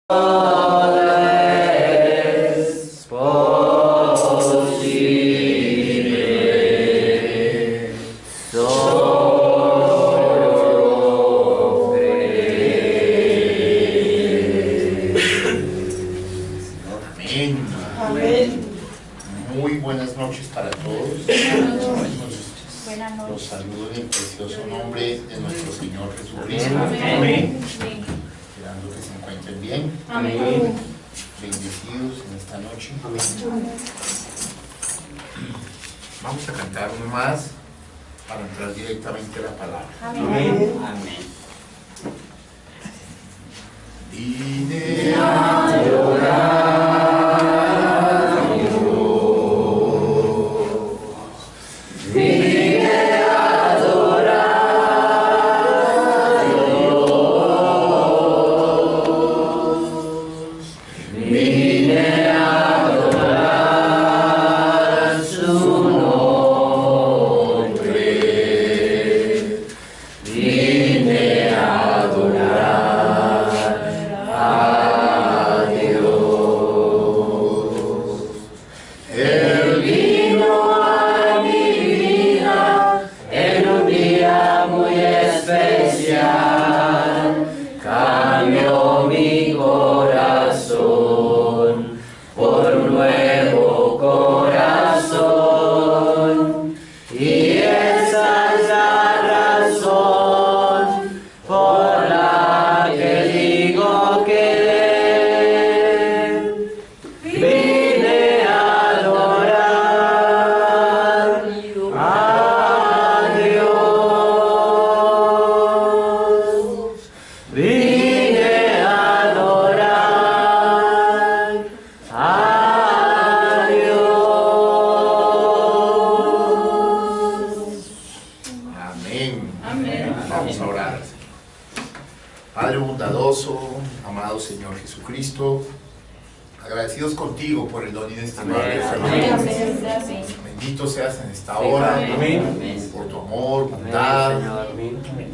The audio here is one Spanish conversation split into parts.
es posible, solo creer. Amén. Amén. Muy buenas noches para todos. Buenas Los noches. saludo en el precioso nombre de nuestro Señor Jesucristo. Amén. Esperando que se encuentren bien, Amén. bendecidos en esta noche. Vamos a cantar uno más para entrar directamente a la palabra. Amén. Vine a adorar a Dios. Vine a adorar a Dios. Vine a adorar su nombre. Vine a adorar a Dios. Él vino a mi vida en un día muy especial, cambió mi corazón por un nuevo corazón, y esa es la razón por la que digo que vine a adorar a Dios. Vine a adorar a Dios. Amén. Amén. Vamos a orar. Padre bondadoso, amado Señor Jesucristo, agradecidos contigo por el don inestimable. Amén. Bendito seas en esta hora, por tu amor, bondad,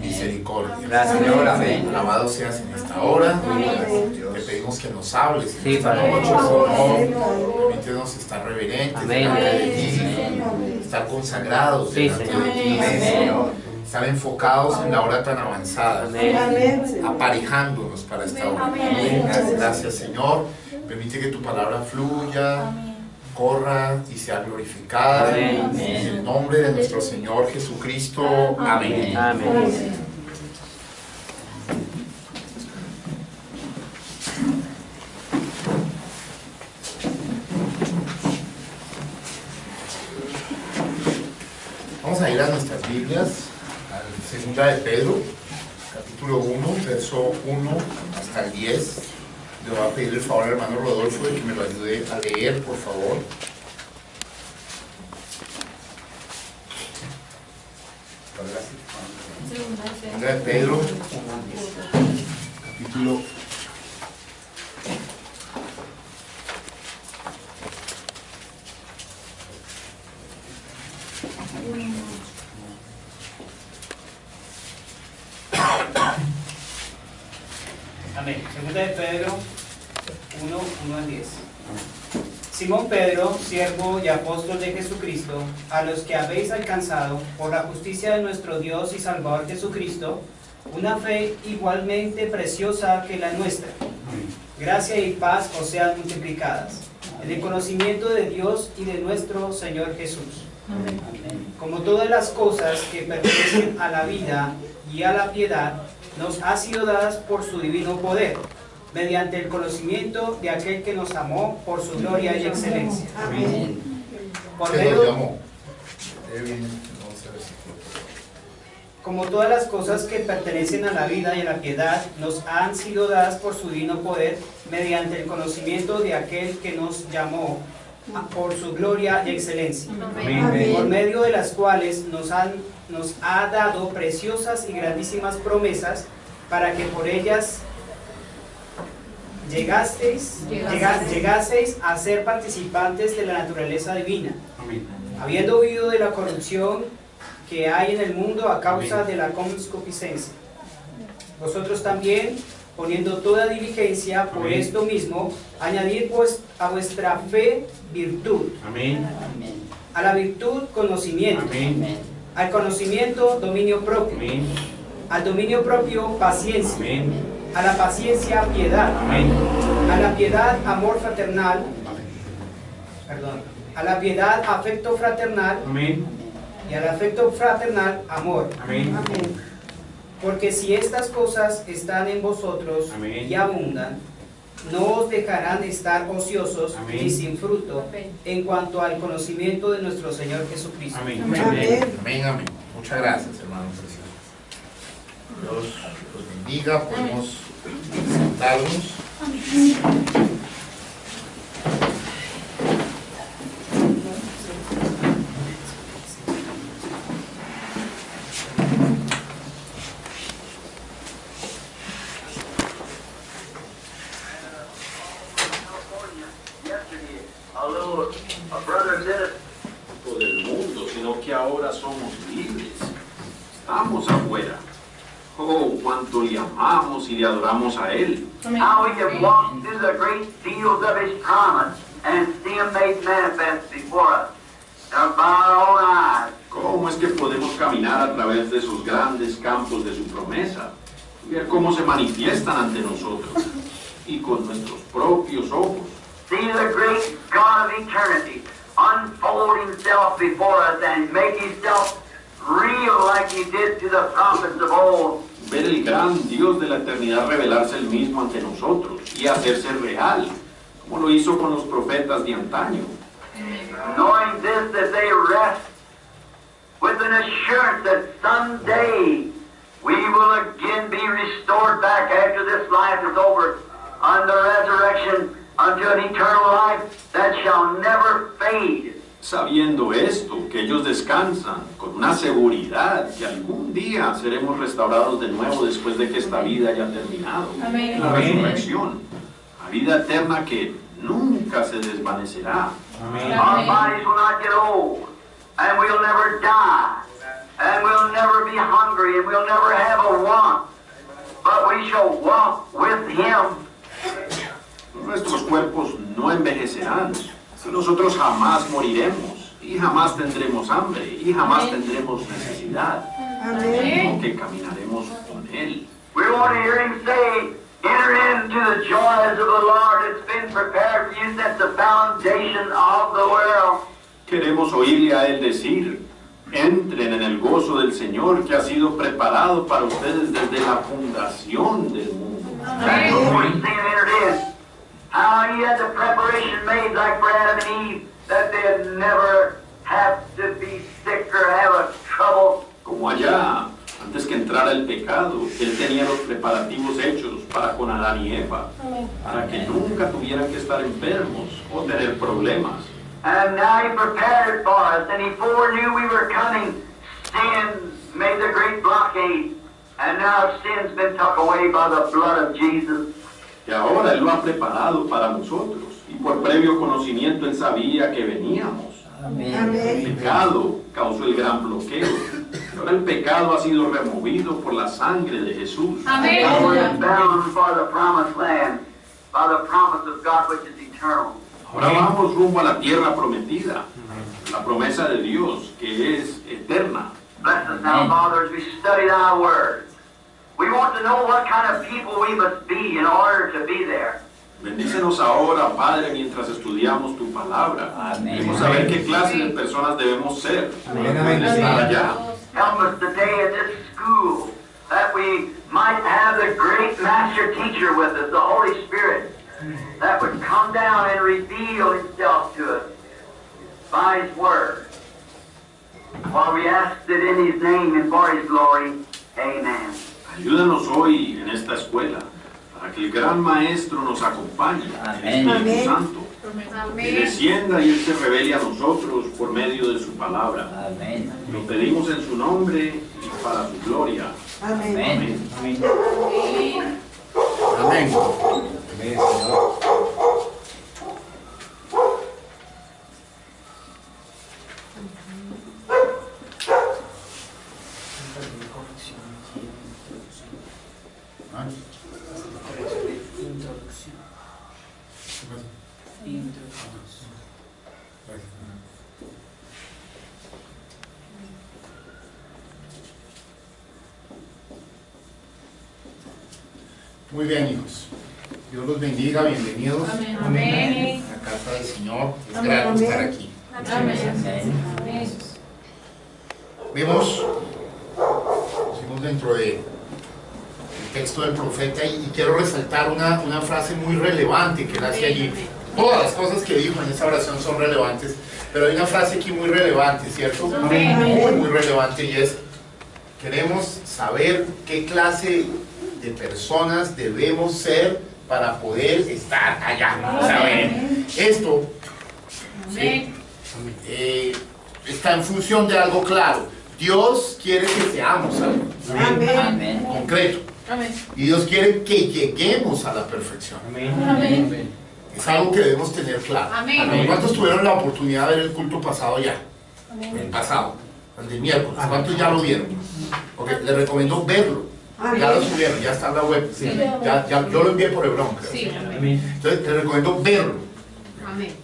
misericordia. Gracias, Señor. Amén. Alabado seas en esta hora. Te pedimos que nos hables en Sí, esta Padre. noche, Señor. Permítenos estar reverentes Amén. delante de ti, estar consagrados Sí, delante Señor. de ti, Señor. Estar enfocados en la hora tan avanzada, Amén. aparejándonos para esta hora. Amén. Gracias, Señor. Permite que tu palabra fluya, corra y sea glorificada. Amén. En el nombre de nuestro Señor Jesucristo. Amén. Amén. Vamos a ir a nuestras Biblias, a Segunda de Pedro, capítulo 1, verso 1 hasta el 10. Le voy a pedir el favor al hermano Rodolfo de que me lo ayude a leer, por favor. Segunda de Pedro, capítulo 1. Amén. Segunda de Pedro 1, 1 al 10. Simón Pedro, siervo y apóstol de Jesucristo, a los que habéis alcanzado, por la justicia de nuestro Dios y Salvador Jesucristo, una fe igualmente preciosa que la nuestra. Gracia y paz os sean multiplicadas, en el conocimiento de Dios y de nuestro Señor Jesús. Como todas las cosas que pertenecen a la vida y a la piedad, nos ha sido dadas por su divino poder, mediante el conocimiento de aquel que nos amó por su gloria y excelencia. Amén. Por ¿Qué nos medio, llamó? No sé si como todas las cosas que pertenecen a la vida y a la piedad, nos han sido dadas por su divino poder, mediante el conocimiento de aquel que nos llamó por su gloria y excelencia. Por medio de las cuales nos ha dado preciosas y grandísimas promesas, para que por ellas llegaseis a ser participantes de la naturaleza divina, habiendo huido de la corrupción que hay en el mundo a causa de la concupiscencia. Vosotros también, poniendo toda diligencia por Amén. esto mismo, añadir pues a vuestra fe virtud, Amén. a la virtud conocimiento, Amén. al conocimiento dominio propio, Amén. al dominio propio paciencia, Amén. a la paciencia piedad, Amén. a la piedad amor fraternal, a la piedad afecto fraternal Amén. y al afecto fraternal amor. Amén. Porque si estas cosas están en vosotros Amén. y abundan, no os dejarán estar ociosos Amén. ni sin fruto en cuanto al conocimiento de nuestro Señor Jesucristo. Amén. Amén, amén. Muchas gracias, hermanos preciosos. Dios los bendiga. Podemos sentarnos. Del mundo, sino que ahora somos libres. Estamos afuera. Oh, cuánto le amamos y le adoramos a Él. How we can walk through the great fields of His promise and see Him made manifest before us by our own eyes. ¿Cómo es que podemos caminar a través de esos grandes campos de su promesa? Y ver cómo se manifiestan ante nosotros y con nuestros propios ojos. See the great God of eternity unfold Himself before us and make Himself real like He did to the prophets of old. Ver el gran Dios de la eternidad revelarse el mismo ante nosotros y hacerse real, como lo hizo con los profetas de antaño. Knowing this, that they rest with an assurance that someday we will again be restored back after this life is over unto resurrection, unto an eternal life that shall never fade. Sabiendo esto, que ellos descansan con una seguridad que algún día seremos restaurados de nuevo después de que esta vida haya terminado. Amén. La resurrección, la vida eterna que nunca se desvanecerá. Amén. Our bodies will not get old, and we'll never die, and we'll never be hungry, and we'll never have a want, but we shall walk with Him. Nuestros cuerpos no envejecerán. Nosotros jamás moriremos y jamás tendremos hambre y jamás tendremos necesidad, sino que caminaremos con Él. We want to hear Him say, enter into the joys of the Lord that's been prepared for you since the foundation of the world. Queremos oírle a Él decir, entren en el gozo del Señor que ha sido preparado para ustedes desde la fundación del mundo. That's what we're seeing entered in. How He had the preparation made like for Adam and Eve, that they'd never have to be sick or have a trouble. Como allá, antes que entrara el pecado, Él tenía los preparativos hechos para con Adán y Eva, para que nunca tuvieran que estar enfermos o tener problemas. And now He prepared it for us, and He foreknew we were coming. Sin made the great blockade, and now sin's been took away by the blood of Jesus. Y ahora Él lo ha preparado para nosotros, y por previo conocimiento Él sabía que veníamos. El pecado causó el gran bloqueo, pero el pecado ha sido removido por la sangre de Jesús. Now we're bound for the promised land, by the promise of God which is eternal. Ahora vamos rumbo a la tierra prometida, la promesa de Dios que es eterna. Bless us now, Father, as we study Thy Word. We want to know what kind of people we must be in order to be there. Bendícenos ahora, Padre, mientras estudiamos tu palabra. Queremos saber qué clase de personas debemos ser para estar allá. Help us today at this school that we might have the great master teacher with us, the Holy Spirit, that would come down and reveal Himself to us by His Word. While we ask it in His name and for His glory, amen. Ayúdanos hoy en esta escuela para que el gran Maestro nos acompañe, el Espíritu Santo, que descienda y Él se revele a nosotros por medio de su palabra. Lo pedimos en su nombre y para su gloria. Amén. Amén. Amén, Señor. Muy bien, hijos. Dios los bendiga, bienvenidos Amén. a la casa del Señor. Es grato estar aquí. Vemos, pusimos dentro del texto del profeta y quiero resaltar una frase muy relevante que él hace allí. Todas las cosas que dijo en esa oración son relevantes, pero hay una frase aquí muy relevante, ¿cierto? Muy relevante, y es: queremos saber qué clase de personas debemos ser para poder estar allá. ¿Saber? Esto ¿sí? Está en función de algo claro. Dios quiere que seamos algo concreto. Y Dios quiere que lleguemos a la perfección. Es algo que debemos tener claro. ¿Cuántos tuvieron la oportunidad de ver el culto pasado ya? El pasado, el de miércoles. ¿Cuántos ya lo vieron? Okay, les recomiendo verlo. Ya lo subieron, ya está en la web. Yo lo envié por Hebrón. Entonces les recomiendo verlo.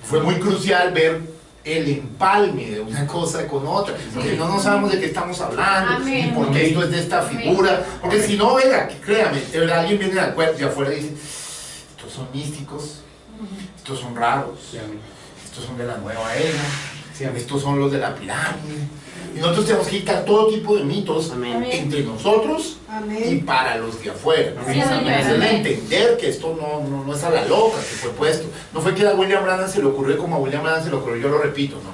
Fue muy crucial ver el empalme de una cosa con otra, porque no sabemos de qué estamos hablando, y por qué esto es de esta figura, porque si no, venga, créame, de verdad alguien viene de afuera y dice: estos son místicos, estos son raros, estos son de la nueva era, estos son los de la pirámide, y nosotros tenemos que quitar todo tipo de mitos entre nosotros y para los de afuera. Es de entender que esto no es a la loca que fue puesto. No fue que a William Branham se le ocurrió como a William Branham se le ocurrió, yo lo repito, no.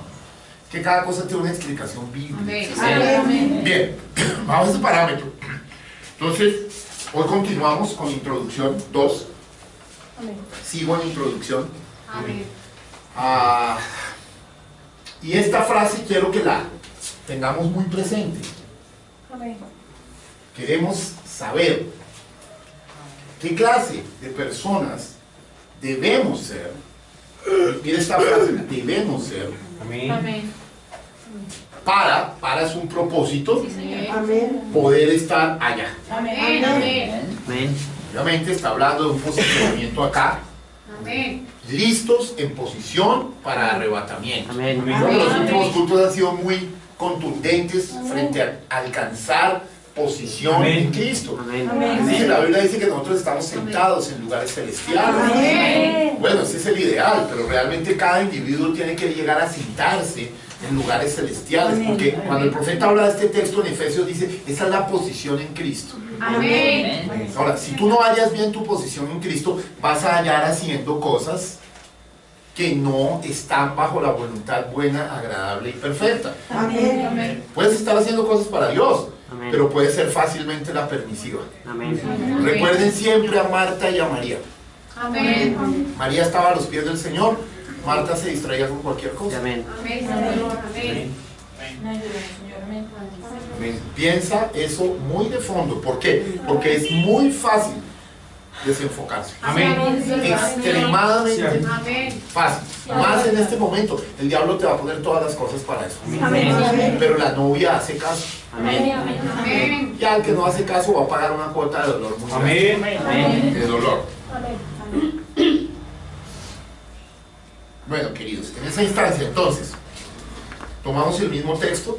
Que cada cosa tiene una explicación bíblica. Bien, vamos a ese parámetro. Entonces, hoy continuamos con introducción 2. Sigo en introducción. Y esta frase quiero que la tengamos muy presente. Queremos saber qué clase de personas debemos ser. Mira esta frase: debemos ser. Para es un propósito, poder estar allá. Obviamente está hablando de un posicionamiento acá. Listos en posición para arrebatamiento. Los últimos cultos han sido muy contundentes frente a alcanzar posición en Cristo. La Biblia dice que nosotros estamos sentados en lugares celestiales. Bueno, ese es el ideal, pero realmente cada individuo tiene que llegar a sentarse en lugares celestiales, porque cuando el profeta habla de este texto en Efesios dice: esa es la posición en Cristo. Ahora, si tú no hallas bien tu posición en Cristo, vas a hallar haciendo cosas que no están bajo la voluntad buena, agradable y perfecta. Puedes estar haciendo cosas para Dios, pero puede ser fácilmente la permisiva. Recuerden siempre a Marta y a María. María estaba a los pies del Señor, Marta se distraía con cualquier cosa. Piensa eso muy de fondo. ¿Por qué? Porque es muy fácil desenfocarse. Extremadamente fácil. Más en este momento. El diablo te va a poner todas las cosas para eso. Pero la novia hace caso. Y al que no hace caso va a pagar una cuota de dolor muy grande. De dolor. Bueno, queridos, en esa instancia entonces tomamos el mismo texto,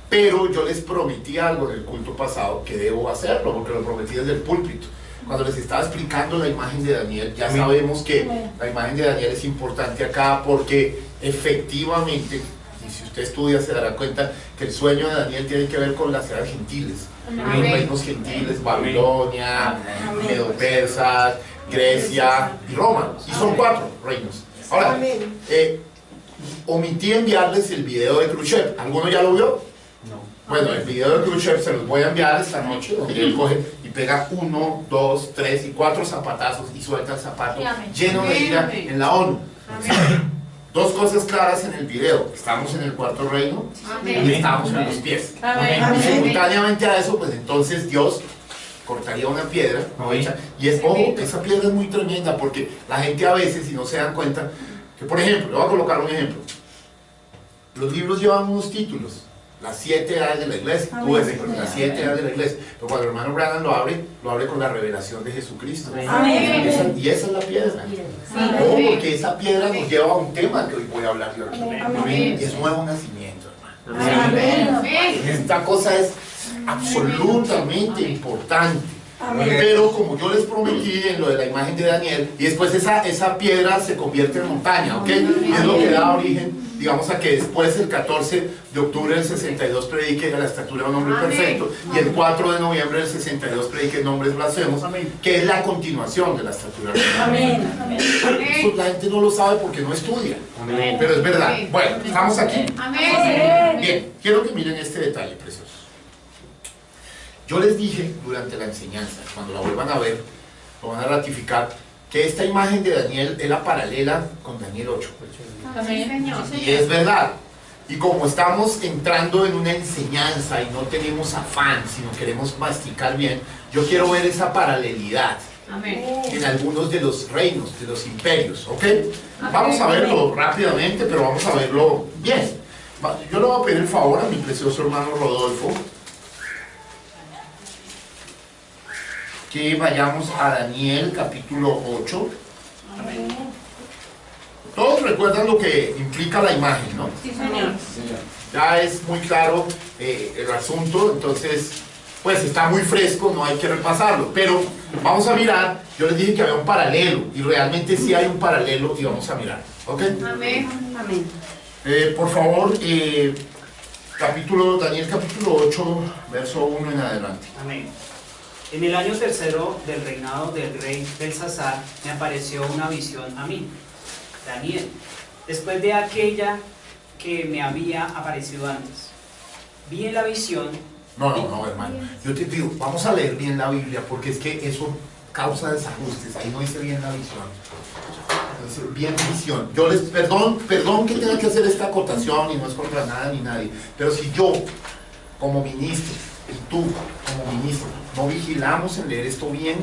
pero yo les prometí algo en el culto pasado que debo hacerlo, porque lo prometí desde el púlpito. Cuando les estaba explicando la imagen de Daniel, ya sabemos que la imagen de Daniel es importante acá porque efectivamente, y si usted estudia se dará cuenta que el sueño de Daniel tiene que ver con las ciudades gentiles, los reinos gentiles: Babilonia, Medo-Persas, Grecia y Roma, y son 4 reinos. Ahora, omití enviarles el video de Khrushchev. ¿Alguno ya lo vio? No. Bueno, el video de Khrushchev se los voy a enviar esta noche, donde él coge y pega 1, 2, 3 y 4 zapatazos y suelta el zapato lleno de ira en la ONU. Dos cosas claras en el video: estamos en el 4º reino y estamos en los pies. Y simultáneamente a eso, pues entonces Dios cortaría una piedra, ¿no? Y es, ojo, esa piedra es muy tremenda, porque la gente a veces, si no se dan cuenta, que por ejemplo, le voy a colocar un ejemplo: los libros llevan unos títulos, Las 7 edades de la iglesia. Tú ves, las 7 edades de la iglesia. Pero cuando el hermano Branham lo abre con la revelación de Jesucristo. Y esa es la piedra. Oh, porque esa piedra nos lleva a un tema que hoy voy a hablar yo aquí. Y es nuevo nacimiento, hermano. Esta cosa es absolutamente importante. Pero como yo les prometí en lo de la imagen de Daniel, y después esa piedra se convierte en montaña, ¿ok? Y es lo que da origen, digamos, a que después el 14 de octubre del 62 predique a la estatura de un hombre perfecto, y el 4 de noviembre del 62 predique nombres blasfemos, que es la continuación de la estatura de un hombre. Eso la gente no lo sabe porque no estudia, pero es verdad. Bueno, estamos aquí. Bien, quiero que miren este detalle precioso. Yo les dije durante la enseñanza, cuando la vuelvan a ver, lo van a ratificar, que esta imagen de Daniel era paralela con Daniel 8. Y es verdad. Y como estamos entrando en una enseñanza y no tenemos afán, sino queremos masticar bien, yo quiero ver esa paralelidad en algunos de los reinos, de los imperios, ¿ok? Vamos a verlo rápidamente, pero vamos a verlo bien. Yo le voy a pedir el favor a mi precioso hermano Rodolfo que vayamos a Daniel capítulo 8. Todos recuerdan lo que implica la imagen, ¿no? Sí, señor. Ya es muy claro el asunto, entonces pues está muy fresco, no hay que repasarlo, pero vamos a mirar. Yo les dije que había un paralelo y realmente sí hay un paralelo y vamos a mirar, ¿ok? Amén. Por favor, Daniel capítulo 8, verso 1 en adelante. Amén. En el año tercero del reinado del rey Belsasar me apareció una visión a mí, Daniel, después de aquella que me había aparecido antes. Vi en la visión... No, hermano, yo te pido, vamos a leer bien la Biblia, porque es que eso causa desajustes, ahí no dice bien la visión. Entonces, bien visión. Yo les, perdón que tenga que hacer esta acotación y no es contra nada ni nadie, pero si yo, como ministro, y tú, como ministro, no vigilamos en leer esto bien,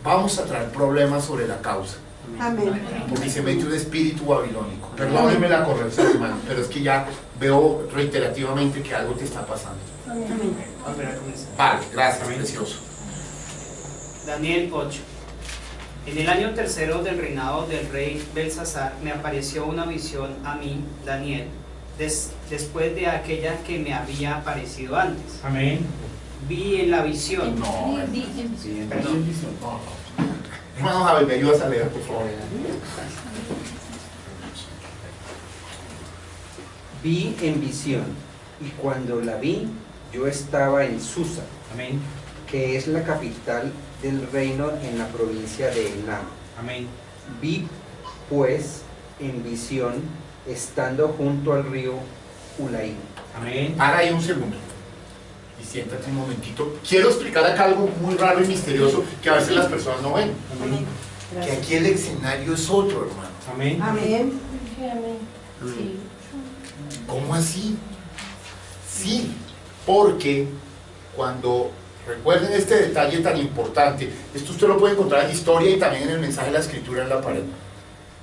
vamos a traer problemas sobre la causa. Amén. Porque se mete un espíritu babilónico. Perdónenme la corrección, hermano, pero es que ya veo reiterativamente que algo te está pasando. Amén. Vale, gracias, precioso. Daniel 8. En el año tercero del reinado del rey Belsasar me apareció una visión a mí, Daniel, después de aquella que me había aparecido antes. Amén. Vi en la visión. No, Perdón. hermano Javier, ¿me ayudas a leer, por favor? Vi en visión, y cuando la vi, yo estaba en Susa, Amén. que es la capital del reino en la provincia de Elam. Amén. Vi, pues, en visión, estando junto al río Ulaí. Amén. Para ahí un segundo y siéntate un momentito. Quiero explicar acá algo muy raro y misterioso que a veces las personas no ven. Amén. Que aquí el escenario es otro, hermano. Amén. Amén. Sí. ¿Cómo así? Sí, porque cuando recuerden este detalle tan importante, esto usted lo puede encontrar en historia y también en el mensaje de la escritura en la pared.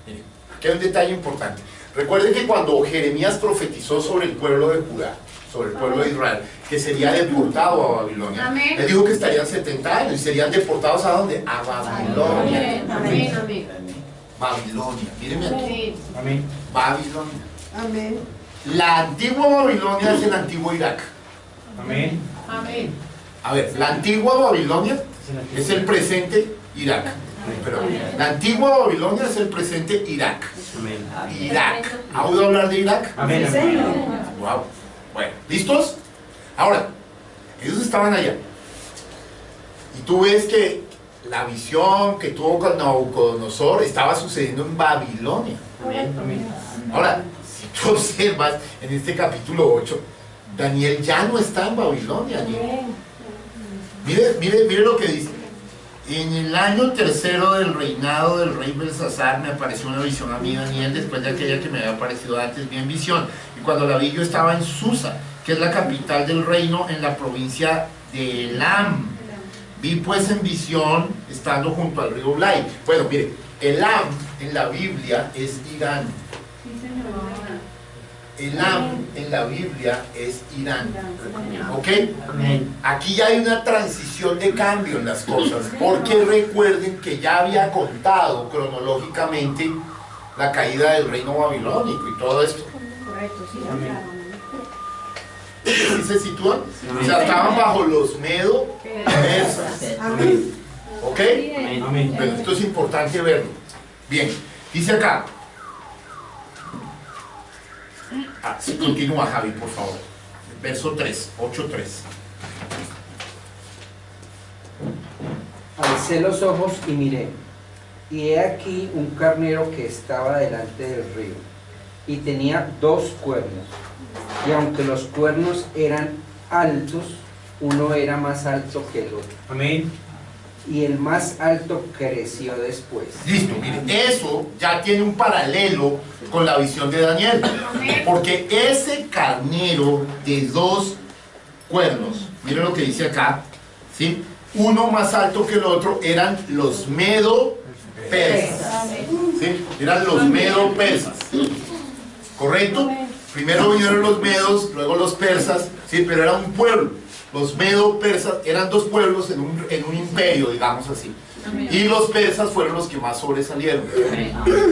Miren, aquí hay un detalle importante. Recuerden que cuando Jeremías profetizó sobre el pueblo de Judá, sobre el pueblo de Israel, que sería deportado a Babilonia, Amén. les dijo que estarían 70 años y serían deportados ¿a dónde? A Babilonia. Amén. Babilonia, mírenme aquí. Sí. Amén. Babilonia. Amén. La antigua Babilonia es el antiguo Irak. Amén. Amén. A ver, la antigua Babilonia es el presente Irak. Pero la antigua Babilonia es el presente Irak. Amén. Irak. ¿Ha oído hablar de Irak? Amén. Sí, Señor. Wow. Bueno, ¿listos? Ahora, ellos estaban allá. Y tú ves que la visión que tuvo con Nabucodonosor estaba sucediendo en Babilonia. Amén. Amén. Ahora, si tú observas en este capítulo 8, Daniel ya no está en Babilonia. Mire lo que dice. En el año tercero del reinado del rey Belsasar me apareció una visión a mí, Daniel, después de aquella que me había aparecido antes, vi en visión. Y cuando la vi yo estaba en Susa, que es la capital del reino en la provincia de Elam. Vi pues en visión, estando junto al río Ulai. Bueno, mire, Elam en la Biblia es Irán. Elam en la Biblia es Irán. ¿Ok? Amén. Aquí ya hay una transición de cambio en las cosas, porque recuerden que ya había contado cronológicamente la caída del reino babilónico y todo esto. Correcto, sí. ¿Sí se sitúan? O sea, estaban bajo los medo-persas. ¿Ok? Amén. Pero esto es importante verlo. Bien, dice acá. Sí, continúa, Javi, por favor. Verso 3, 8:3. Alcé los ojos y miré, y he aquí un carnero que estaba delante del río, y tenía 2 cuernos, y aunque los cuernos eran altos, uno era más alto que el otro, Amén. y el más alto creció después. Listo, miren, eso ya tiene un paralelo con la visión de Daniel. Porque ese carnero de 2 cuernos, miren lo que dice acá, ¿sí? Uno más alto que el otro, eran los medo-persas. ¿Sí? Eran los medo-persas. ¿Correcto? Primero vinieron los medos, luego los persas, ¿sí? Pero era un pueblo. Los medo-persas eran 2 pueblos en un imperio, digamos así. Y los persas fueron los que más sobresalieron.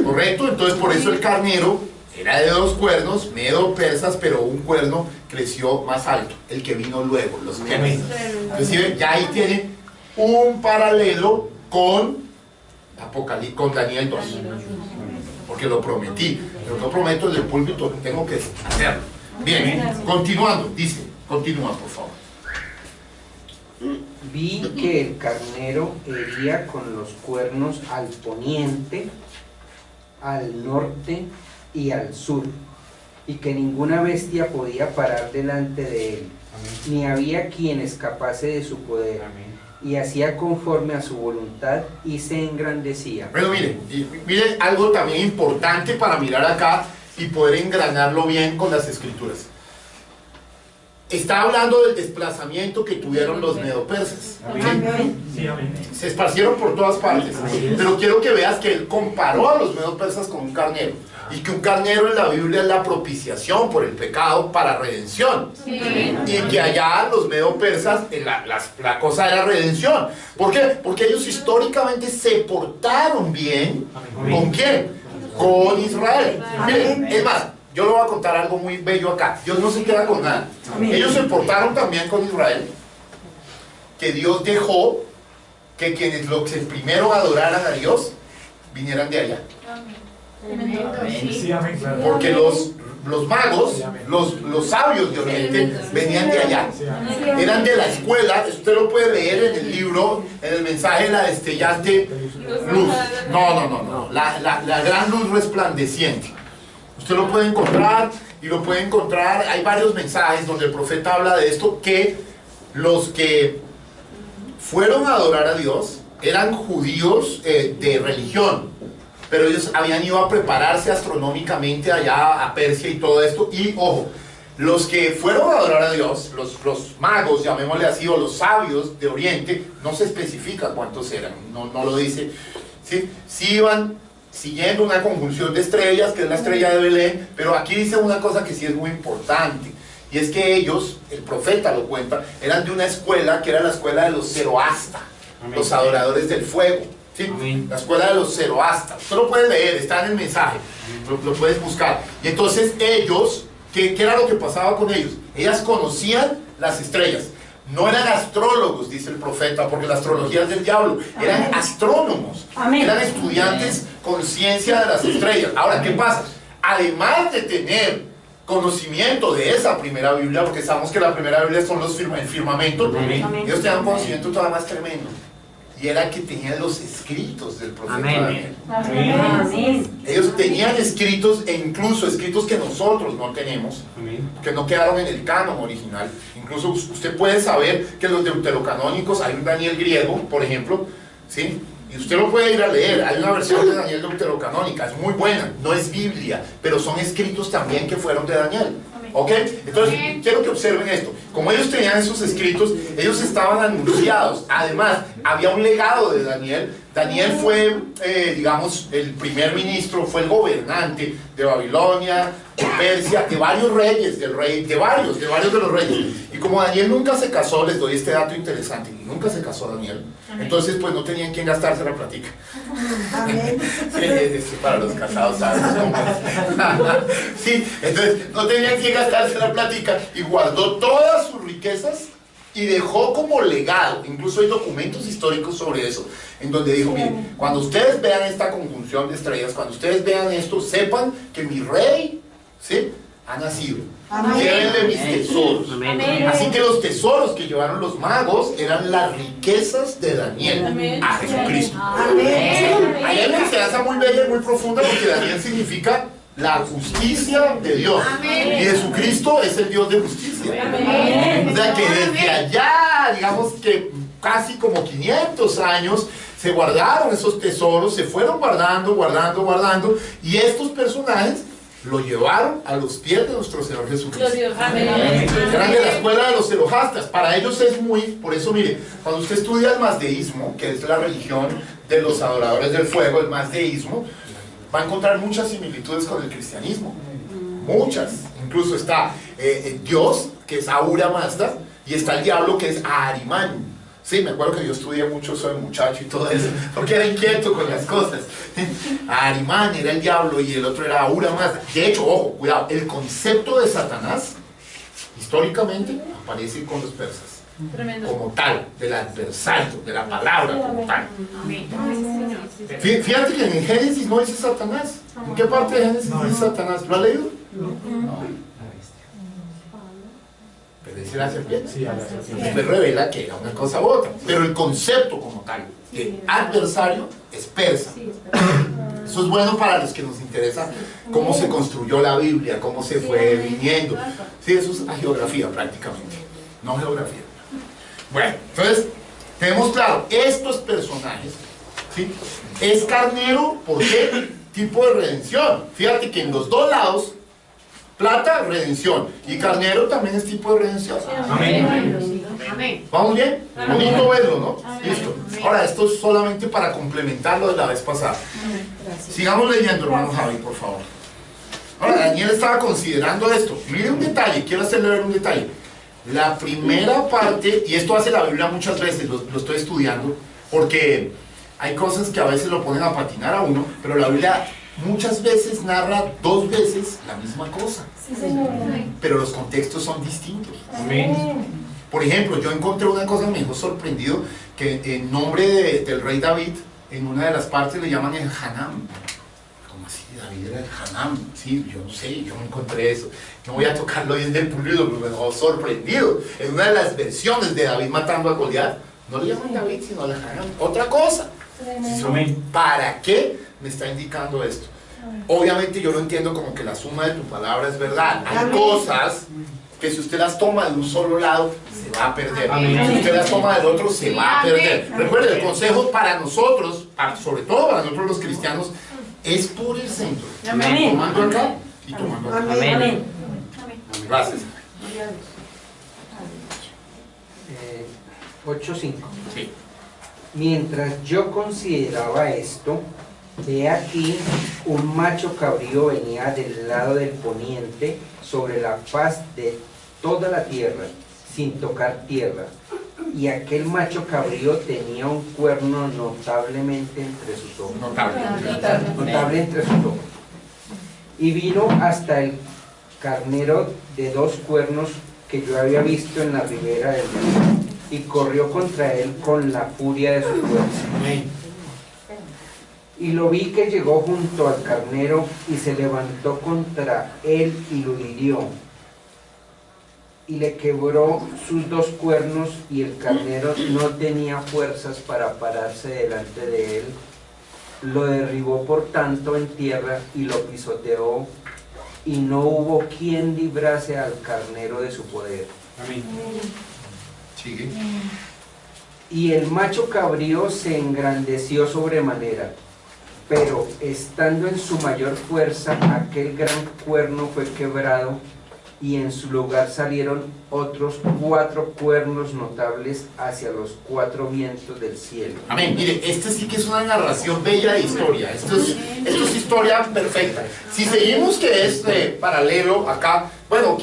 ¿Correcto? Entonces por eso el carnero era de 2 cuernos, medo-persas, pero un cuerno creció más alto, el que vino luego, los persas. Entonces ya ahí tiene un paralelo con Apocalipsis, con Daniel 2. Porque lo prometí, pero no prometo desde el púlpito, tengo que hacerlo. Bien, continuando, dice, continúa por favor. Vi que el carnero hería con los cuernos al poniente, al norte y al sur, y que ninguna bestia podía parar delante de él, ni había quien escapase de su poder, y hacía conforme a su voluntad y se engrandecía. Bueno, mire algo también importante para mirar acá y poder engranarlo bien con las escrituras. Está hablando del desplazamiento que tuvieron los medo-persas. Sí, amén. Se esparcieron por todas partes. Pero quiero que veas que él comparó a los medo-persas con un carnero. Y que un carnero en la Biblia es la propiciación por el pecado para redención. Y que allá los medo-persas, la cosa era redención. ¿Por qué? Porque ellos históricamente se portaron bien. ¿Con quién? Con Israel. Miren, es más, yo le voy a contar algo muy bello acá. Dios no se queda con nada. Ellos se portaron también con Israel, que Dios dejó que quienes los que primero adoraran a Dios vinieran de allá. Sí, amén, claro. Porque los magos, los sabios de Oriente venían de allá. Eran de la escuela, usted lo puede leer en el libro, en el mensaje de la destellante luz. No, la gran luz resplandeciente. Usted lo puede encontrar y lo puede encontrar, hay varios mensajes donde el profeta habla de esto, que los que fueron a adorar a Dios eran judíos de religión, pero ellos habían ido a prepararse astronómicamente allá a Persia y todo esto, y ojo, los que fueron a adorar a Dios, los magos, llamémosle así, o los sabios de Oriente, no se especifica cuántos eran, no lo dice, ¿sí? Sí iban siguiendo una conjunción de estrellas, que es la estrella de Belén, pero aquí dice una cosa que sí es muy importante, y es que ellos, el profeta lo cuenta, eran de una escuela que era la escuela de los Zoroasta, los adoradores del fuego, ¿sí? La escuela de los Zoroasta. Usted lo puede leer, está en el mensaje, lo puedes buscar. Y entonces ellos, ¿qué era lo que pasaba con ellos? Ellas conocían las estrellas. No eran astrólogos, dice el profeta, porque la astrología es del diablo. Eran astrónomos. Eran estudiantes con ciencia de las estrellas. Ahora, ¿qué pasa? Además de tener conocimiento de esa primera Biblia, porque sabemos que la primera Biblia son el firmamento, ellos tenían un conocimiento todavía más tremendo. Y era que tenían los escritos del profeta Daniel. Ellos tenían escritos, e incluso escritos que nosotros no tenemos, que no quedaron en el canon original. Incluso usted puede saber que los deuterocanónicos, hay un Daniel griego, por ejemplo, ¿sí? Y usted lo puede ir a leer, hay una versión de Daniel deuterocanónica, es muy buena, no es Biblia, pero son escritos también que fueron de Daniel. ¿Ok? Entonces, quiero que observen esto. Como ellos tenían esos escritos, ellos estaban anunciados. Además, había un legado de Daniel. Daniel fue, digamos, el primer ministro, fue el gobernante de Babilonia, de Persia, de varios reyes, de varios de los reyes. Y como Daniel nunca se casó, les doy este dato interesante, nunca se casó Daniel, entonces pues no tenían quien gastarse la platica. Sí, para los casados, ¿sabes? Sí, entonces no tenían quien gastarse la platica y guardó todas sus riquezas y dejó como legado, incluso hay documentos históricos sobre eso, en donde dijo, miren, cuando ustedes vean esta conjunción de estrellas, cuando ustedes vean esto, sepan que mi rey, ¿sí?, ha nacido. Llévenle mis tesoros. Amén. Así que los tesoros que llevaron los magos eran las riquezas de Daniel a Jesucristo. Hay una enseñanza muy bella y muy profunda, porque Daniel significa la justicia de Dios. Y Jesucristo es el Dios de justicia. O sea que desde allá, digamos que casi como 500 años, se guardaron esos tesoros, se fueron guardando, y estos personajes lo llevaron a los pies de nuestro Señor Jesucristo. Eran de la escuela de los elohastas. Para ellos es muy, por eso mire, cuando usted estudia el mazdeísmo, que es la religión de los adoradores del fuego, el mazdeísmo, va a encontrar muchas similitudes con el cristianismo. Muchas. Incluso está Dios, que es Ahura Mazda, y está el diablo, que es Ahriman. Sí, me acuerdo que yo estudié mucho eso de muchacho y todo eso, porque era inquieto con las cosas. Ahriman era el diablo y el otro era Ahura Mazda. De hecho, ojo, cuidado, el concepto de Satanás, históricamente, aparece con los persas. Como tal, del adversario, de la palabra como tal. Fíjate que en Génesis no dice Satanás. ¿En qué parte de Génesis dice Satanás? ¿Lo has leído? No. Pero dice la serpiente. Sí, a la serpiente. Después revela que era una cosa u otra. Pero el concepto como tal de adversario es persa. Eso es bueno para los que nos interesa cómo se construyó la Biblia, cómo se fue viniendo. Sí, eso es geografía prácticamente, no geografía. Bueno, entonces, tenemos claro, estos personajes, ¿sí?, es carnero, ¿por qué? Tipo de redención. Fíjate que en los dos lados, plata, redención, y carnero también es tipo de redención. Amén. ¿Vamos bien? Bonito verlo, ¿no? Listo. Ahora, esto es solamente para complementar lo de la vez pasada. Sigamos leyendo, hermano Javi, por favor. Ahora, Daniel estaba considerando esto. Mire un detalle, quiero hacerle ver un detalle. La primera parte, y esto hace la Biblia muchas veces, lo estoy estudiando, porque hay cosas que a veces lo ponen a patinar a uno, pero la Biblia muchas veces narra dos veces la misma cosa, pero los contextos son distintos. Por ejemplo, yo encontré una cosa que me dejó sorprendido, que en nombre del rey David, en una de las partes le llaman el Hanam. ¿Cómo así? David era el Hanam. Sí, yo no sé, yo no encontré eso. No voy a tocarlo bien del público, pero me dejó sorprendido. En una de las versiones de David matando a Goliat, no le llaman David, sino el Hanam. Otra cosa. ¿Para qué me está indicando esto? Obviamente yo lo entiendo como que la suma de tu palabra es verdad. Hay cosas que si usted las toma de un solo lado, se va a perder. Si usted las toma del otro, se va a perder. Recuerde, el consejo para nosotros, sobre todo para nosotros los cristianos, es por el centro. Tomando acá y tomando acá. Gracias. 8:5. Sí. Mientras yo consideraba esto, he aquí un macho cabrío venía del lado del poniente sobre la faz de toda la tierra, sin tocar tierra. Y aquel macho cabrío tenía un cuerno notablemente entre sus ojos. Notable entre sus ojos. Y vino hasta el carnero de 2 cuernos que yo había visto en la ribera del río, y corrió contra él con la furia de su fuerza. Y lo vi que llegó junto al carnero y se levantó contra él y lo hirió. Y le quebró sus 2 cuernos, y el carnero no tenía fuerzas para pararse delante de él. Lo derribó por tanto en tierra y lo pisoteó, y no hubo quien librase al carnero de su poder. Amén. Sigue. Y el macho cabrío se engrandeció sobremanera, pero estando en su mayor fuerza, aquel gran cuerno fue quebrado, y en su lugar salieron otros 4 cuernos notables hacia los 4 vientos del cielo. Amén. Mire, este sí que es una narración bella de historia. Esto es historia perfecta. Si seguimos que es paralelo acá, bueno,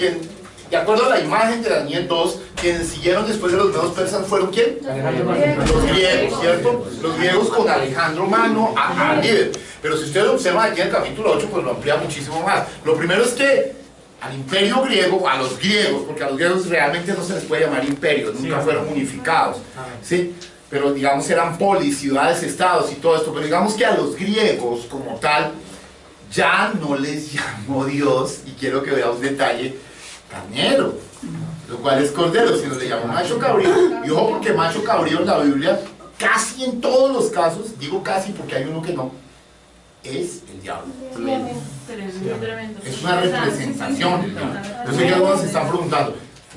de acuerdo a la imagen de Daniel 2, quienes siguieron después de los medos persas fueron ¿quién? Los griegos, ¿cierto? Los griegos con Alejandro Magno a líder. Pero si ustedes observan aquí en el capítulo 8, pues lo amplía muchísimo más. Lo primero es que al imperio griego, a los griegos, porque a los griegos realmente no se les puede llamar imperio, nunca fueron unificados, ¿sí? Pero digamos eran polis, ciudades, estados y todo esto, pero digamos que a los griegos como tal, ya no les llamó Dios, y quiero que vea un detalle, carnero, lo cual es cordero, sino le llamó macho cabrío. Y ojo, porque macho cabrío en la Biblia, casi en todos los casos, digo casi porque hay uno que no, es el diablo. Es una representación del diablo. Yo sé que algunos se están preguntando,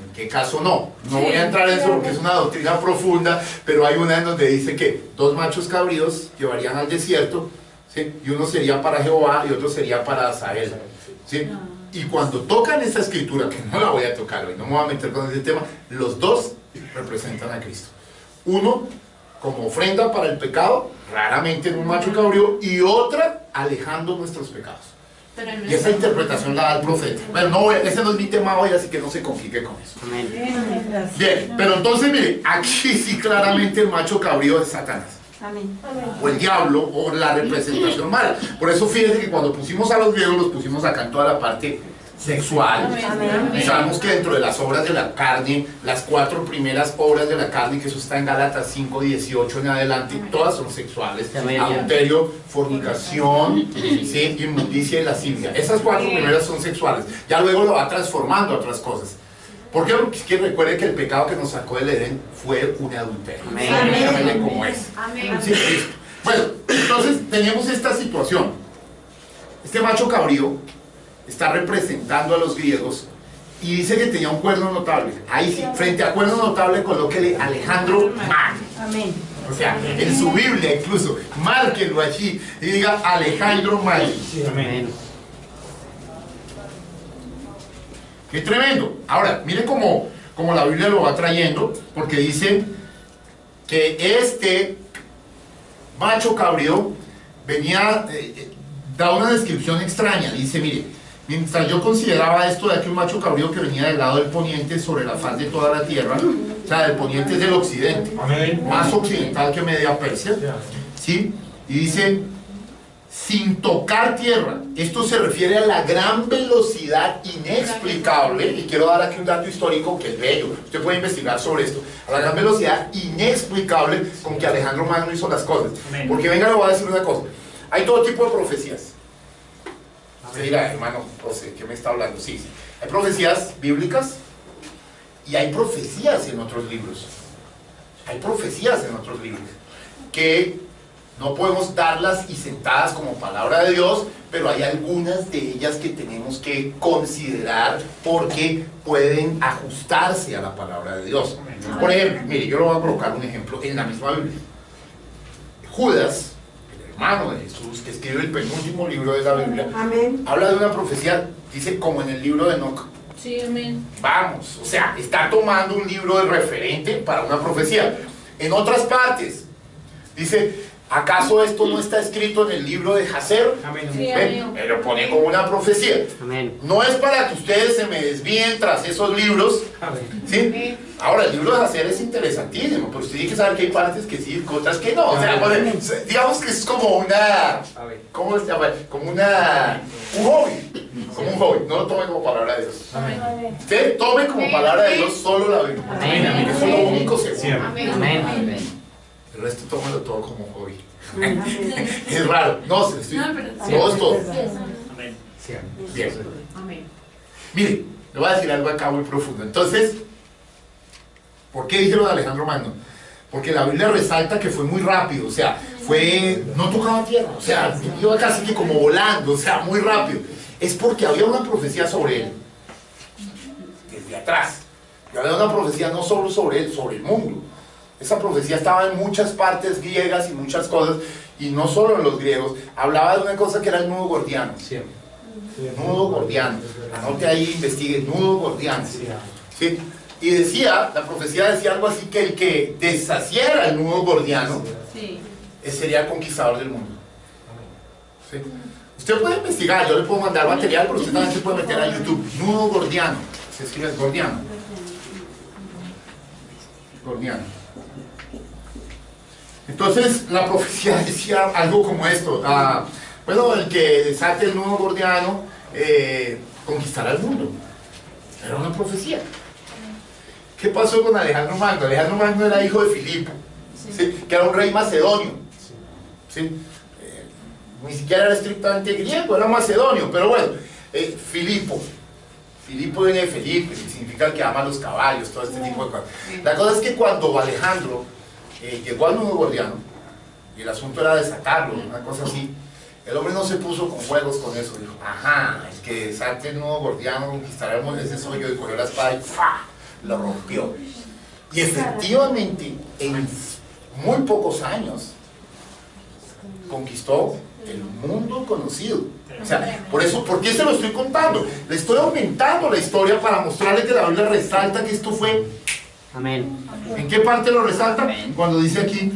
¿en qué caso no? No voy a entrar en eso porque es una doctrina profunda, pero hay una en donde dice que 2 machos cabríos llevarían al desierto, ¿sí? Y uno sería para Jehová y otro sería para Azael, ¿sí? Y cuando tocan esta escritura, que no la voy a tocar hoy, no me voy a meter con ese tema, los 2 representan a Cristo. Uno como ofrenda para el pecado, raramente en un macho cabrío, y otra alejando nuestros pecados. Y esa interpretación la da el profeta. Bueno, ese no es mi tema hoy, así que no se complique con eso. Bien, pero entonces mire, aquí sí claramente el macho cabrío es Satanás. O el diablo, o la representación mala. Por eso fíjense que cuando pusimos a los griegos, los pusimos acá en toda la parte sexual. Y sabemos que dentro de las obras de la carne, las 4 primeras obras de la carne, que eso está en Gálatas 5:18 en adelante, todas son sexuales: adulterio, fornicación, ¿sí? Inmundicia y lascivia. Esas 4 primeras son sexuales. Ya luego lo va transformando a otras cosas. ¿Por qué? Porque es que recuerde que el pecado que nos sacó del Edén fue un adulterio. Amén. Como es. Amén. Sí, listo. Bueno, entonces tenemos esta situación. Este macho cabrío está representando a los griegos y dice que tenía un cuerno notable. Ahí sí, frente a cuerno notable colóquele Alejandro Magno. Amén. O sea, en su Biblia incluso, márquenlo allí y diga Alejandro Magno. Amén. ¡Qué tremendo! Ahora, miren cómo la Biblia lo va trayendo, porque dice que este macho cabrío venía, da una descripción extraña. Dice, mire, mientras yo consideraba esto de aquí un macho cabrío que venía del lado del poniente sobre la faz de toda la tierra, o sea, del poniente es del occidente, Amén. más occidental que Media Persia, ¿sí? Y dice, sin tocar tierra. Esto se refiere a la gran velocidad inexplicable, y quiero dar aquí un dato histórico que es bello, usted puede investigar sobre esto, a la gran velocidad inexplicable con que Alejandro Magno hizo las cosas. Porque venga, le voy a decir una cosa, hay todo tipo de profecías. Usted dirá, hermano José, ¿qué me está hablando? Sí, sí. Hay profecías bíblicas y hay profecías en otros libros. Hay profecías en otros libros que no podemos darlas y sentadas como palabra de Dios, pero hay algunas de ellas que tenemos que considerar porque pueden ajustarse a la palabra de Dios. Por ejemplo, mire, yo le voy a colocar un ejemplo en la misma Biblia. Judas, el hermano de Jesús, que escribe el penúltimo libro de la Biblia, habla de una profecía, dice, como en el libro de Enoc. Sí, amén. Vamos, o sea, está tomando un libro de referente para una profecía. En otras partes, dice, ¿acaso esto no está escrito en el libro de Jacer? Sí, ¿Ven? Me lo pone como una profecía. Amén. No es para que ustedes se me desvíen tras esos libros, ¿sí? Ahora, el libro de Jacer es interesantísimo, pero usted tiene que saber que hay partes que sí, otras que no. O sea, digamos que es como una... ¿Cómo se llama? Como una... un hobby. Como un hobby. No lo tome como palabra de Dios. Usted tome como palabra de Dios solo la Biblia. Amén. Eso es lo único seguro. Amén. El resto tómalo todo como hobby. Es raro. No, se lo estoy... Todo es todo. Amén. Bien. Amén. Mire, le voy a decir algo acá muy profundo. Entonces, ¿por qué dije lo de Alejandro Magno? Porque la Biblia resalta que fue muy rápido, o sea, no tocaba tierra, o sea, iba casi que como volando, o sea, muy rápido. Es porque había una profecía sobre él, desde atrás. Y había una profecía no solo sobre él, sobre el mundo. Esa profecía estaba en muchas partes griegas y muchas cosas, y no solo en los griegos. Hablaba de una cosa que era el nudo gordiano. Nudo gordiano. Anote ahí, investigue, nudo gordiano. ¿Sí? Y decía, la profecía decía algo así, que el que deshaciera el nudo gordiano sería el conquistador del mundo. ¿Sí? Usted puede investigar, yo le puedo mandar material, pero usted también se puede meter a YouTube. Nudo gordiano. Se escribe gordiano. Gordiano. Entonces la profecía decía algo como esto: bueno, el que desate el nudo gordiano conquistará el mundo. Era una profecía. ¿Qué pasó con Alejandro Magno? Alejandro Magno era hijo de Filipo, ¿sí? Que era un rey macedonio, ¿sí? Ni siquiera era estrictamente griego, era macedonio, pero bueno, Filipo viene de Felipe, que significa el que ama a los caballos, todo este tipo de cosas. La cosa es que cuando Alejandro llegó al nudo gordiano, y el asunto era desatarlo, una cosa así, el hombre no se puso con juegos con eso. Dijo, ajá, el que desate el nudo gordiano conquistará el mundo, ese soy yo, y cogió la espada y ¡fa!, lo rompió. Y efectivamente, en muy pocos años, conquistó el mundo conocido. O sea, ¿por qué se lo estoy contando? Le estoy aumentando la historia para mostrarle que la Biblia resalta que esto fue. Amén. ¿En qué parte lo resalta? Cuando dice aquí,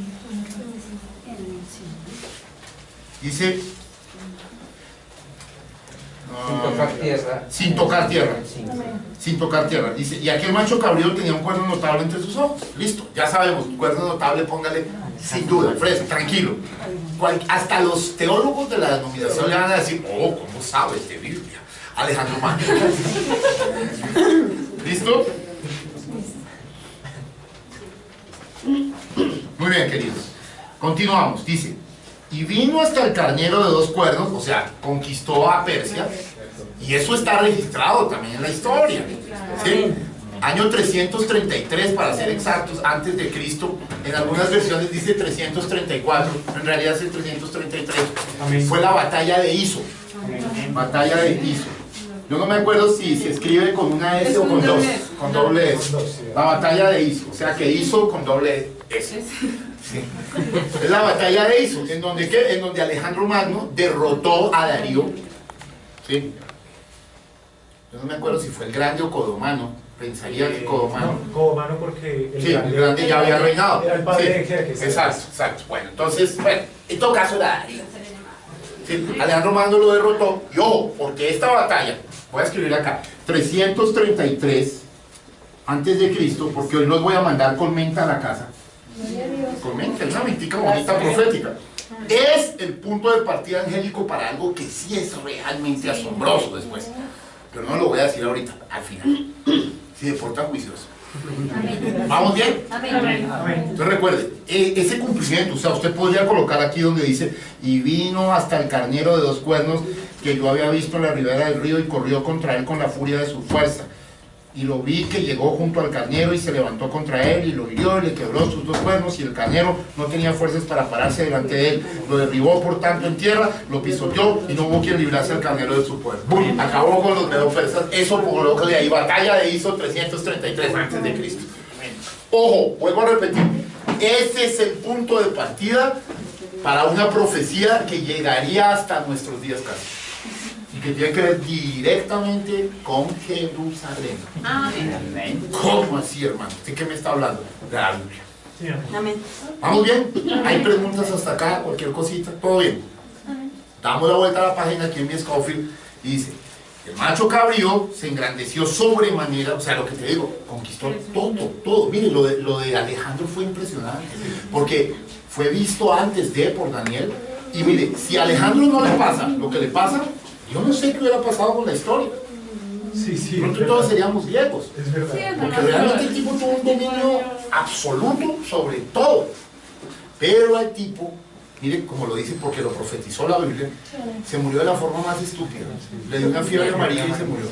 dice Sin tocar tierra. sin tocar tierra. Sin tocar tierra. Dice, y aquel macho cabrío tenía un cuerno notable entre sus ojos. Listo, ya sabemos, cuerno notable, póngale sin duda, fresco, tranquilo. Hasta los teólogos de la denominación le van a decir, oh, ¿cómo sabes de Biblia? Alejandro Magno. ¿Listo? Muy bien, queridos. Continuamos, dice, y vino hasta el carnero de 2 cuernos, o sea, conquistó a Persia, y eso está registrado también en la historia, ¿sí? Año 333 para ser exactos, antes de Cristo. En algunas versiones dice 334, en realidad es el 333. Fue la batalla de Iso. Batalla de Iso. Yo no me acuerdo si se escribe con una S o con dos, con doble S. La batalla de Iso, o sea que Iso con doble S. Sí. Es la batalla de Iso, en donde Alejandro Magno derrotó a Darío. ¿Sí? Yo no me acuerdo si fue el Grande o Codomano. Pensaría que Codomano. No, Codomano porque el grande ya había reinado. Era el padre de Sí, Jerjes. exacto. Bueno, entonces, en todo caso era Darío. Sí, Alejandro Magno lo derrotó. Y ojo, porque esta batalla, voy a escribir acá, 333 antes de Cristo, porque hoy los voy a mandar con menta a la casa. Con menta, es una mentica bonita profética. Es el punto de partida angélico para algo que sí es realmente asombroso después. Pero no lo voy a decir ahorita, al final. Si se portan juiciosos. ¿Vamos bien? Entonces recuerde, ese cumplimiento, o sea, usted podría colocar aquí donde dice, y vino hasta el carnero de 2 cuernos que yo había visto en la ribera del río y corrió contra él con la furia de su fuerza. Y lo vi que llegó junto al carnero y se levantó contra él y lo hirió y le quebró sus 2 cuernos, y el carnero no tenía fuerzas para pararse delante de él. Lo derribó por tanto en tierra, lo pisoteó y no hubo quien librase al carnero de su pueblo. ¡Bum! Acabó con los medo-persas. Eso por lo que de ahí, batalla de Iso 333 antes de Cristo. Ojo, vuelvo a repetir, ese es el punto de partida para una profecía que llegaría hasta nuestros días casi. Y que tiene que ver directamente con Jerusalén. Amén. ¿Cómo así, hermano? ¿De qué me está hablando? De la Biblia. Sí, amén. Amén. ¿Vamos bien? ¿Hay preguntas hasta acá? ¿Cualquier cosita? ¿Todo bien? Damos la vuelta a la página aquí en mi Scofield y dice, el macho cabrío se engrandeció sobremanera, o sea, lo que te digo, conquistó todo. Mire, lo de Alejandro fue impresionante, porque fue visto antes por Daniel, y mire, si a Alejandro no le pasa lo que le pasa, yo no sé qué hubiera pasado con la historia. Sí, Pronto todos seríamos griegos. es verdad. Porque realmente el tipo tuvo un dominio absoluto sobre todo. Pero el tipo, mire como lo dice porque lo profetizó la Biblia, se murió de la forma más estúpida. Le dio una fiebre amarilla y se murió.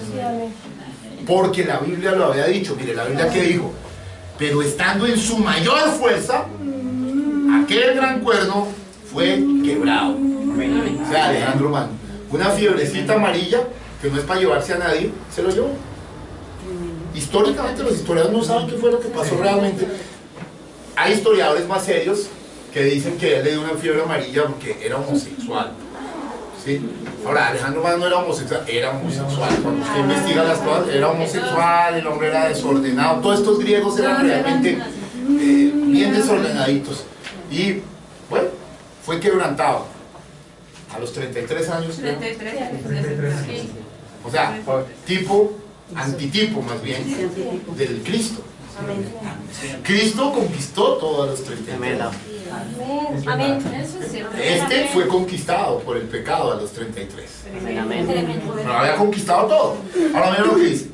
Porque la Biblia lo había dicho. Mire, la Biblia que dijo, pero estando en su mayor fuerza, aquel gran cuerno fue quebrado. O sea, Alejandro Magno. Una fiebrecita amarilla, que no es para llevarse a nadie, se lo llevó. Históricamente los historiadores no saben qué fue lo que pasó realmente. Hay historiadores más serios que dicen que él le dio una fiebre amarilla porque era homosexual. ¿sí? Ahora, Alejandro Magno era homosexual, cuando usted investiga las cosas, era homosexual, el hombre era desordenado, todos estos griegos eran realmente bien desordenaditos, y bueno, fue quebrantado a los 33 años, creo. 33. O sea, tipo, antitipo más bien, del Cristo. Cristo conquistó todo a los 33. Amén. Eso es cierto. Este fue conquistado por el pecado a los 33. No había conquistado todo. Ahora miren lo que dice.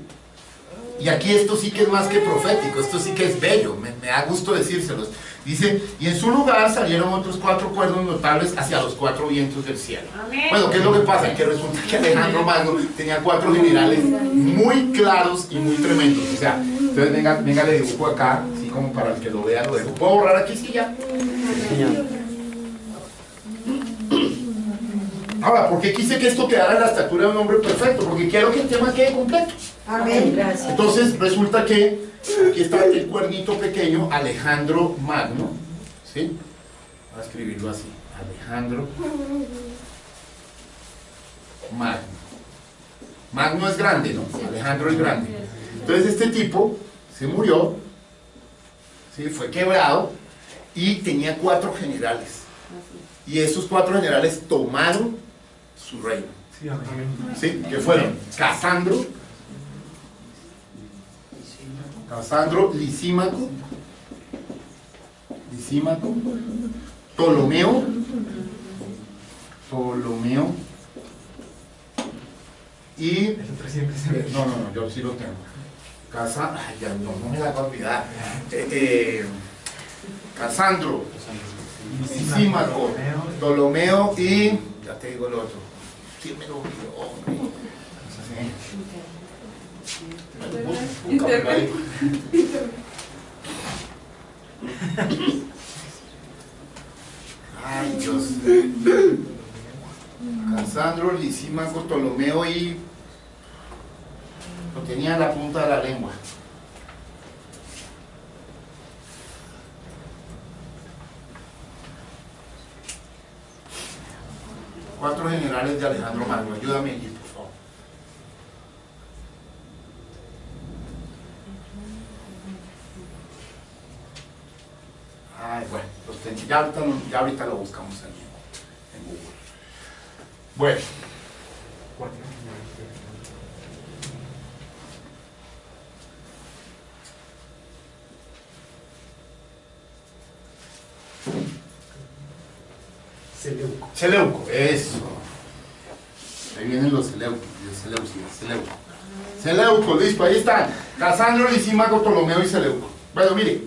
Y aquí esto sí que es más que profético, esto sí que es bello, me da gusto decírselos. Dice, y en su lugar salieron otros 4 cuernos notables hacia los 4 vientos del cielo. Bueno, ¿qué es lo que pasa? Que resulta que Alejandro Magno tenía 4 generales muy claros y muy tremendos. O sea, entonces venga, le dibujo acá, así como para el que lo vea, lo dejo. ¿Puedo borrar aquí? Sí, ya. Ahora, ¿por qué quise que esto quedara en la estatura de un hombre perfecto? Porque quiero que el tema quede completo. Amén. Gracias. Entonces, resulta que aquí está el cuernito pequeño, Alejandro Magno, ¿sí? Voy a escribirlo así, Alejandro Magno. Magno es grande, ¿no? Alejandro es grande. Entonces este tipo se murió, ¿sí? Fue quebrado y tenía 4 generales. Y esos 4 generales tomaron su reino. ¿Sí? Que fueron Casandro, Lisímaco, Ptolomeo, y no, yo sí lo tengo. Ya no me la voy a olvidar. Casandro, Lisímaco, Ptolomeo y ya te digo el otro. ¿Quién me lo olvidó, hombre? Ay, Dios. Casandro, Lisímaco, Ptolomeo y lo tenía en la punta de la lengua. Cuatro generales de Alejandro Magno. Ayúdame allí, por favor. Ay, bueno, ya ahorita lo buscamos en Google. Bueno. Seleuco, eso. Ahí vienen los Seleucos. Seleuco, listo, ahí están. Casandro, Lisímaco, Ptolomeo y Seleuco. Bueno, mire,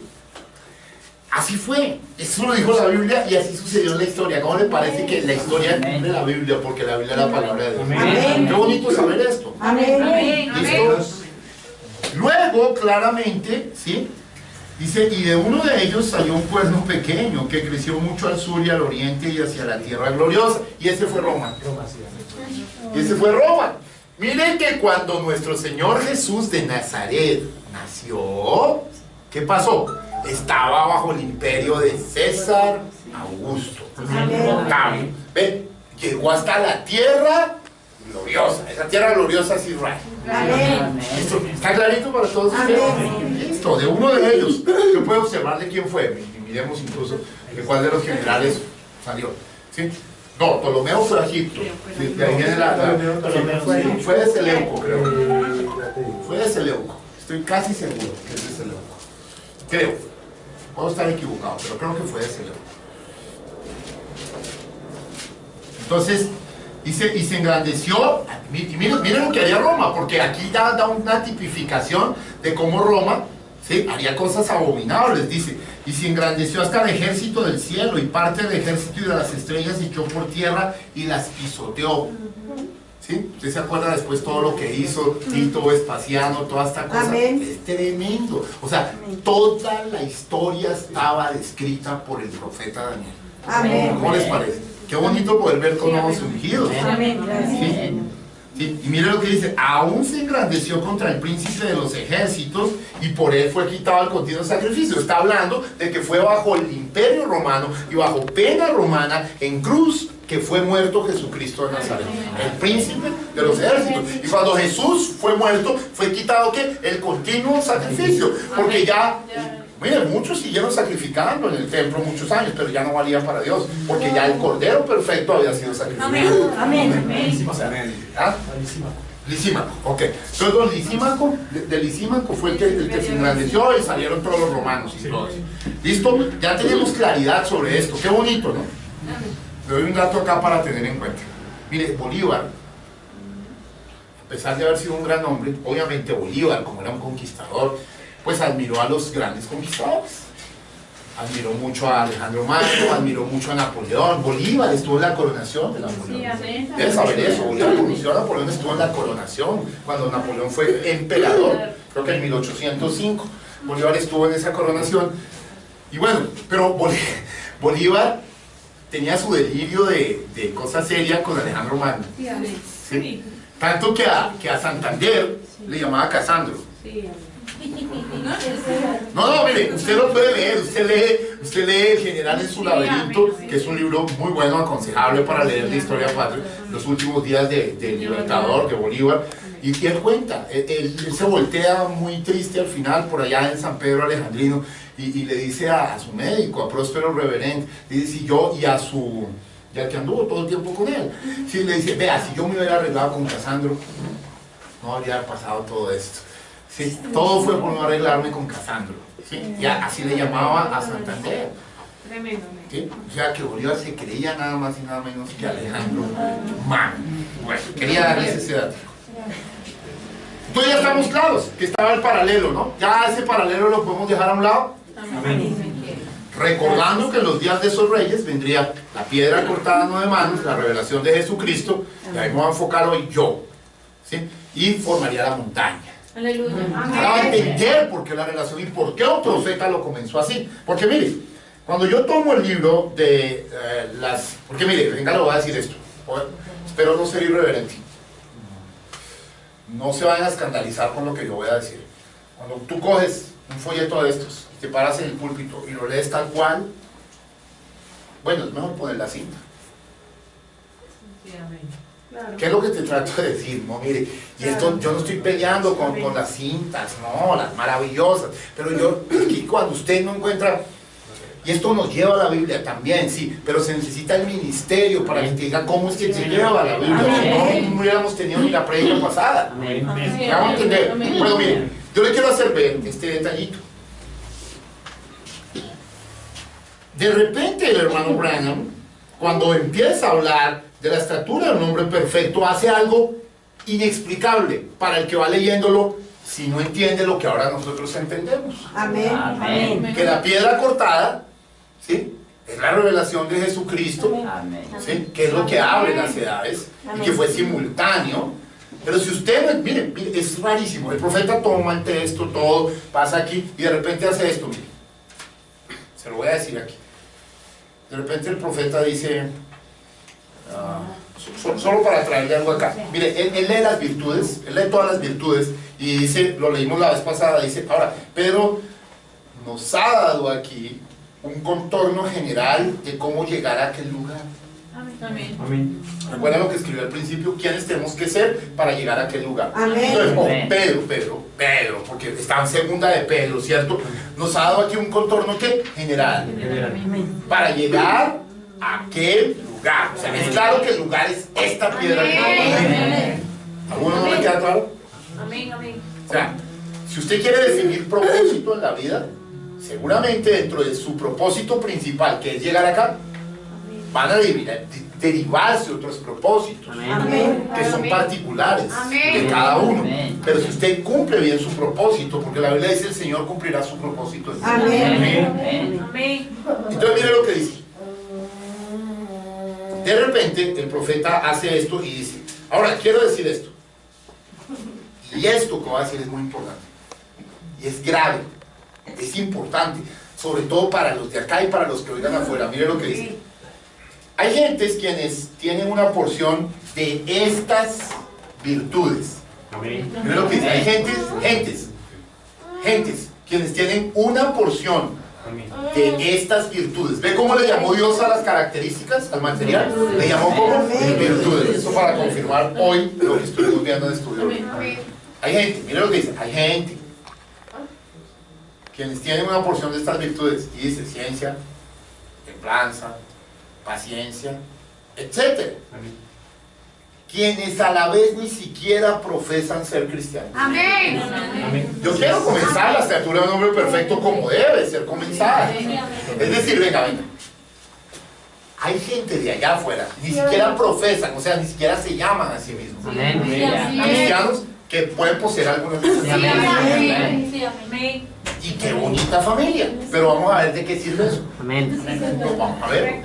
así fue. Eso lo dijo la Biblia y así sucedió en la historia. ¿Cómo le parece que la historia es de la Biblia? Porque la Biblia es la palabra de Dios. Amén. Qué bonito saber esto. Amén. ¿Listo? Luego, claramente, ¿sí? Dice, y de uno de ellos salió un cuerno pequeño que creció mucho al sur y al oriente y hacia la tierra gloriosa. Y ese fue Roma. Miren que cuando nuestro Señor Jesús de Nazaret nació, ¿qué pasó? Estaba bajo el imperio de César Augusto. Octavio. ¿Ven? Llegó hasta la tierra gloriosa. Esa tierra gloriosa es Israel. ¿Listo? ¿Está clarito para todos ustedes? Listo, de uno de ellos. Yo puedo observar de quién fue. Miremos incluso de cuál de los generales salió. ¿Sí? No, Ptolomeo fue a Egipto. Sí, de ahí viene fue de Seleuco, creo. Fue de Seleuco. Estoy casi seguro que es de Seleuco. Creo. Puedo estar equivocado, pero creo que fue de Seleuco. Entonces, dice, y se engrandeció. Y miren lo que haría Roma, porque aquí ya da una tipificación de cómo Roma, ¿sí?, haría cosas abominables. Dice, y se engrandeció hasta el ejército del cielo, y parte del ejército y de las estrellas echó por tierra y las pisoteó. ¿Sí? ¿Usted se acuerda después todo lo que hizo Tito, Vespasiano, toda esta cosa? Amén. Es tremendo. O sea, toda la historia estaba descrita por el profeta Daniel. Amén. ¿Cómo les parece? Qué bonito poder ver con ojos ungidos. Amén. ¿Sí? ¿sí? Y mire lo que dice, aún se engrandeció contra el príncipe de los ejércitos y por él fue quitado el continuo sacrificio. Está hablando de que fue bajo el imperio romano y bajo pena romana en cruz que fue muerto Jesucristo de Nazaret, el príncipe de los ejércitos. Y cuando Jesús fue muerto, fue quitado ¿qué? El continuo sacrificio, porque ya, miren, muchos siguieron sacrificando en el templo muchos años, pero ya no valía para Dios, porque ya el Cordero perfecto había sido sacrificado. Amén. O sea, ¿ah? Lisímaco, ok. Entonces don Lisímaco, de Lisímaco fue el que se engrandeció y salieron todos los romanos y todos. ¿Listo? Ya tenemos claridad sobre esto. Qué bonito, ¿no? Le doy un dato acá para tener en cuenta. Mire, Bolívar, a pesar de haber sido un gran hombre, obviamente Bolívar, como era un conquistador, pues admiró a los grandes conquistadores. Admiró mucho a Alejandro Magno, admiró mucho a Napoleón. Bolívar estuvo en la coronación de Napoleón. Debes saber eso. Bolívar conoció a Napoleón, estuvo en la coronación cuando Napoleón fue emperador, creo que en 1805. Bolívar estuvo en esa coronación. Y bueno, pero Bolívar tenía su delirio de cosa seria con Alejandro Magno. ¿Sí? Tanto que a Santander le llamaba Casandro. No, mire, usted lo puede leer, usted lee El general en su laberinto, que es un libro muy bueno, aconsejable para leer la historia patria, los últimos días del Libertador, de Bolívar, y él cuenta, él se voltea muy triste al final, por allá en San Pedro Alejandrino, y le dice a su médico, a Próspero Reverend, le dice, y al que anduvo todo el tiempo con él, sí, le dice, vea, si yo me hubiera arreglado con Casandro, no habría pasado todo esto. Sí, todo fue por no arreglarme con Casandro, ¿sí? Y así le llamaba a Santander. ¿Sí? O sea que Bolívar se creía nada más y nada menos que Alejandro Magno. Bueno, quería darles ese dato. Entonces ya estamos claros que estaba el paralelo, ¿no? Ya ese paralelo lo podemos dejar a un lado. Recordando que en los días de esos reyes vendría la piedra cortada a 9 manos, la revelación de Jesucristo, y ahí me voy a enfocar hoy yo, ¿sí? Y formaría la montaña. Aleluya. Ahora va a entender por qué la relación y por qué un profeta lo comenzó así. Porque mire, cuando yo tomo el libro de porque mire, venga, le voy a decir esto. Espero no ser irreverente. No se vayan a escandalizar con lo que yo voy a decir. Cuando tú coges un folleto de estos, te paras en el púlpito y lo lees tal cual, bueno, es mejor poner la cinta. ¿Qué es lo que te trato de decir? No, mire, y esto yo no estoy peleando con las cintas, no, las maravillosas, pero yo, es que cuando usted no encuentra, y esto nos lleva a la Biblia también, sí, pero se necesita el ministerio para que te diga cómo es que se lleva a la Biblia, no hubiéramos tenido ni la prédica pasada. ¿Me vamos a entender? Bueno, mire, yo le quiero hacer ver este detallito. De repente el hermano Branham, cuando empieza a hablar de la estatura de un hombre perfecto, hace algo inexplicable para el que va leyéndolo si no entiende lo que ahora nosotros entendemos. Amén. Amén. Que la piedra cortada, ¿sí?, es la revelación de Jesucristo, ¿sí?, que es lo que abre las edades y que fue simultáneo. Pero si usted, mire, es rarísimo, el profeta toma el texto, todo, pasa aquí y de repente hace esto, mire. Se lo voy a decir aquí. De repente el profeta dice, solo para traerle algo acá. Mire, él lee las virtudes, él lee todas las virtudes y dice, lo leímos la vez pasada, dice, ahora, Pedro nos ha dado aquí un contorno general de cómo llegar a aquel lugar. Amén. Amén. Recuerda lo que escribió al principio, quiénes tenemos que ser para llegar a aquel lugar. Amén. Entonces, Pedro, porque está en segunda de Pedro, ¿cierto? Nos ha dado aquí un contorno ¿qué? General. Para llegar a aquel lugar. O sea, es claro que el lugar es esta piedra. ¿Alguno no le queda claro? Amén, amén. O sea, si usted quiere definir propósito en la vida, seguramente dentro de su propósito principal, que es llegar acá, van a derivarse otros propósitos, Amén. que son particulares Amén. de cada uno. Pero si usted cumple bien su propósito, porque la Biblia dice el Señor cumplirá su propósito. Amén. Amén. Entonces mire lo que dice. De repente el profeta hace esto y dice, ahora quiero decir esto. Y esto que voy a decir es muy importante. Y es grave. Es importante. Sobre todo para los de acá y para los que oigan afuera. Mire lo que dice. Hay gentes quienes tienen una porción de estas virtudes. Amén. Miren lo que dice, hay gentes, quienes tienen una porción Amén. de estas virtudes. ¿Ve cómo le llamó Dios a las características, al material? Le llamó como virtudes. Eso para confirmar hoy lo que estuvimos viendo en estudio. Hay gente, miren lo que dice, hay gente quienes tienen una porción de estas virtudes, y dice ciencia, templanza, paciencia, etc. Amén. Quienes a la vez ni siquiera profesan ser cristianos. Amén. Amén. Yo quiero comenzar la estatura de un hombre perfecto como debe ser comenzada. Es decir, venga. Hay gente de allá afuera, ni siquiera profesan, o sea, ni siquiera se llaman a sí mismos. Amén. Cristianos que pueden poseer algunas de esas Sí, amén. Amén. Y qué bonita familia. Pero vamos a ver de qué sirve eso. Amén. Pues vamos a ver.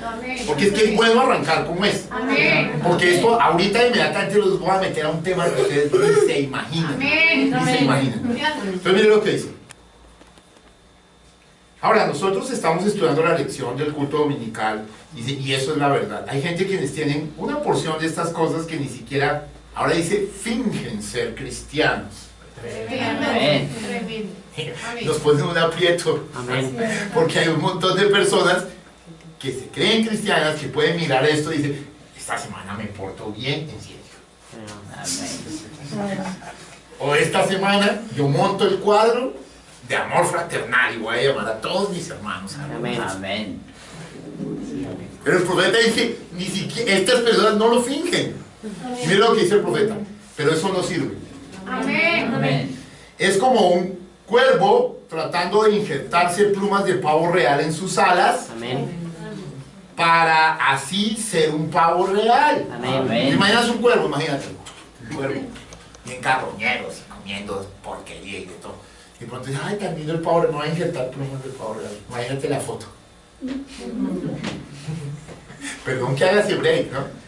Porque es que es bueno arrancar con esto. Amén. Porque esto ahorita inmediatamente los voy a meter a un tema que ustedes ni se imaginan. Amén. Ni se imaginan. Entonces miren lo que dice. Ahora, nosotros estamos estudiando la lección del culto dominical y eso es la verdad. Hay gente quienes tienen una porción de estas cosas que ni siquiera, ahora dice, fingen ser cristianos. Amén. Nos ponen un aprieto. Amén. Porque hay un montón de personas que se creen cristianas, que pueden mirar esto y dicen, esta semana me porto bien, en serio. O esta semana yo monto el cuadro de amor fraternal y voy a llamar a todos mis hermanos. Amén. Amén. Pero el profeta dice, ni siquiera, estas personas no lo fingen. Y mira lo que dice el profeta, pero eso no sirve. Amén. Amén. Es como un cuervo tratando de injertarse plumas de pavo real en sus alas Amén. para así ser un pavo real. Amén. ¿Te imaginas un cuervo? Imagínate, un cuervo bien carroñero, así, comiendo porquería y de todo. Y de pronto dice, ay, tan lindo el pavo real, no voy a injertar plumas de pavo real. Imagínate la foto. Perdón que haga ese break, ¿no?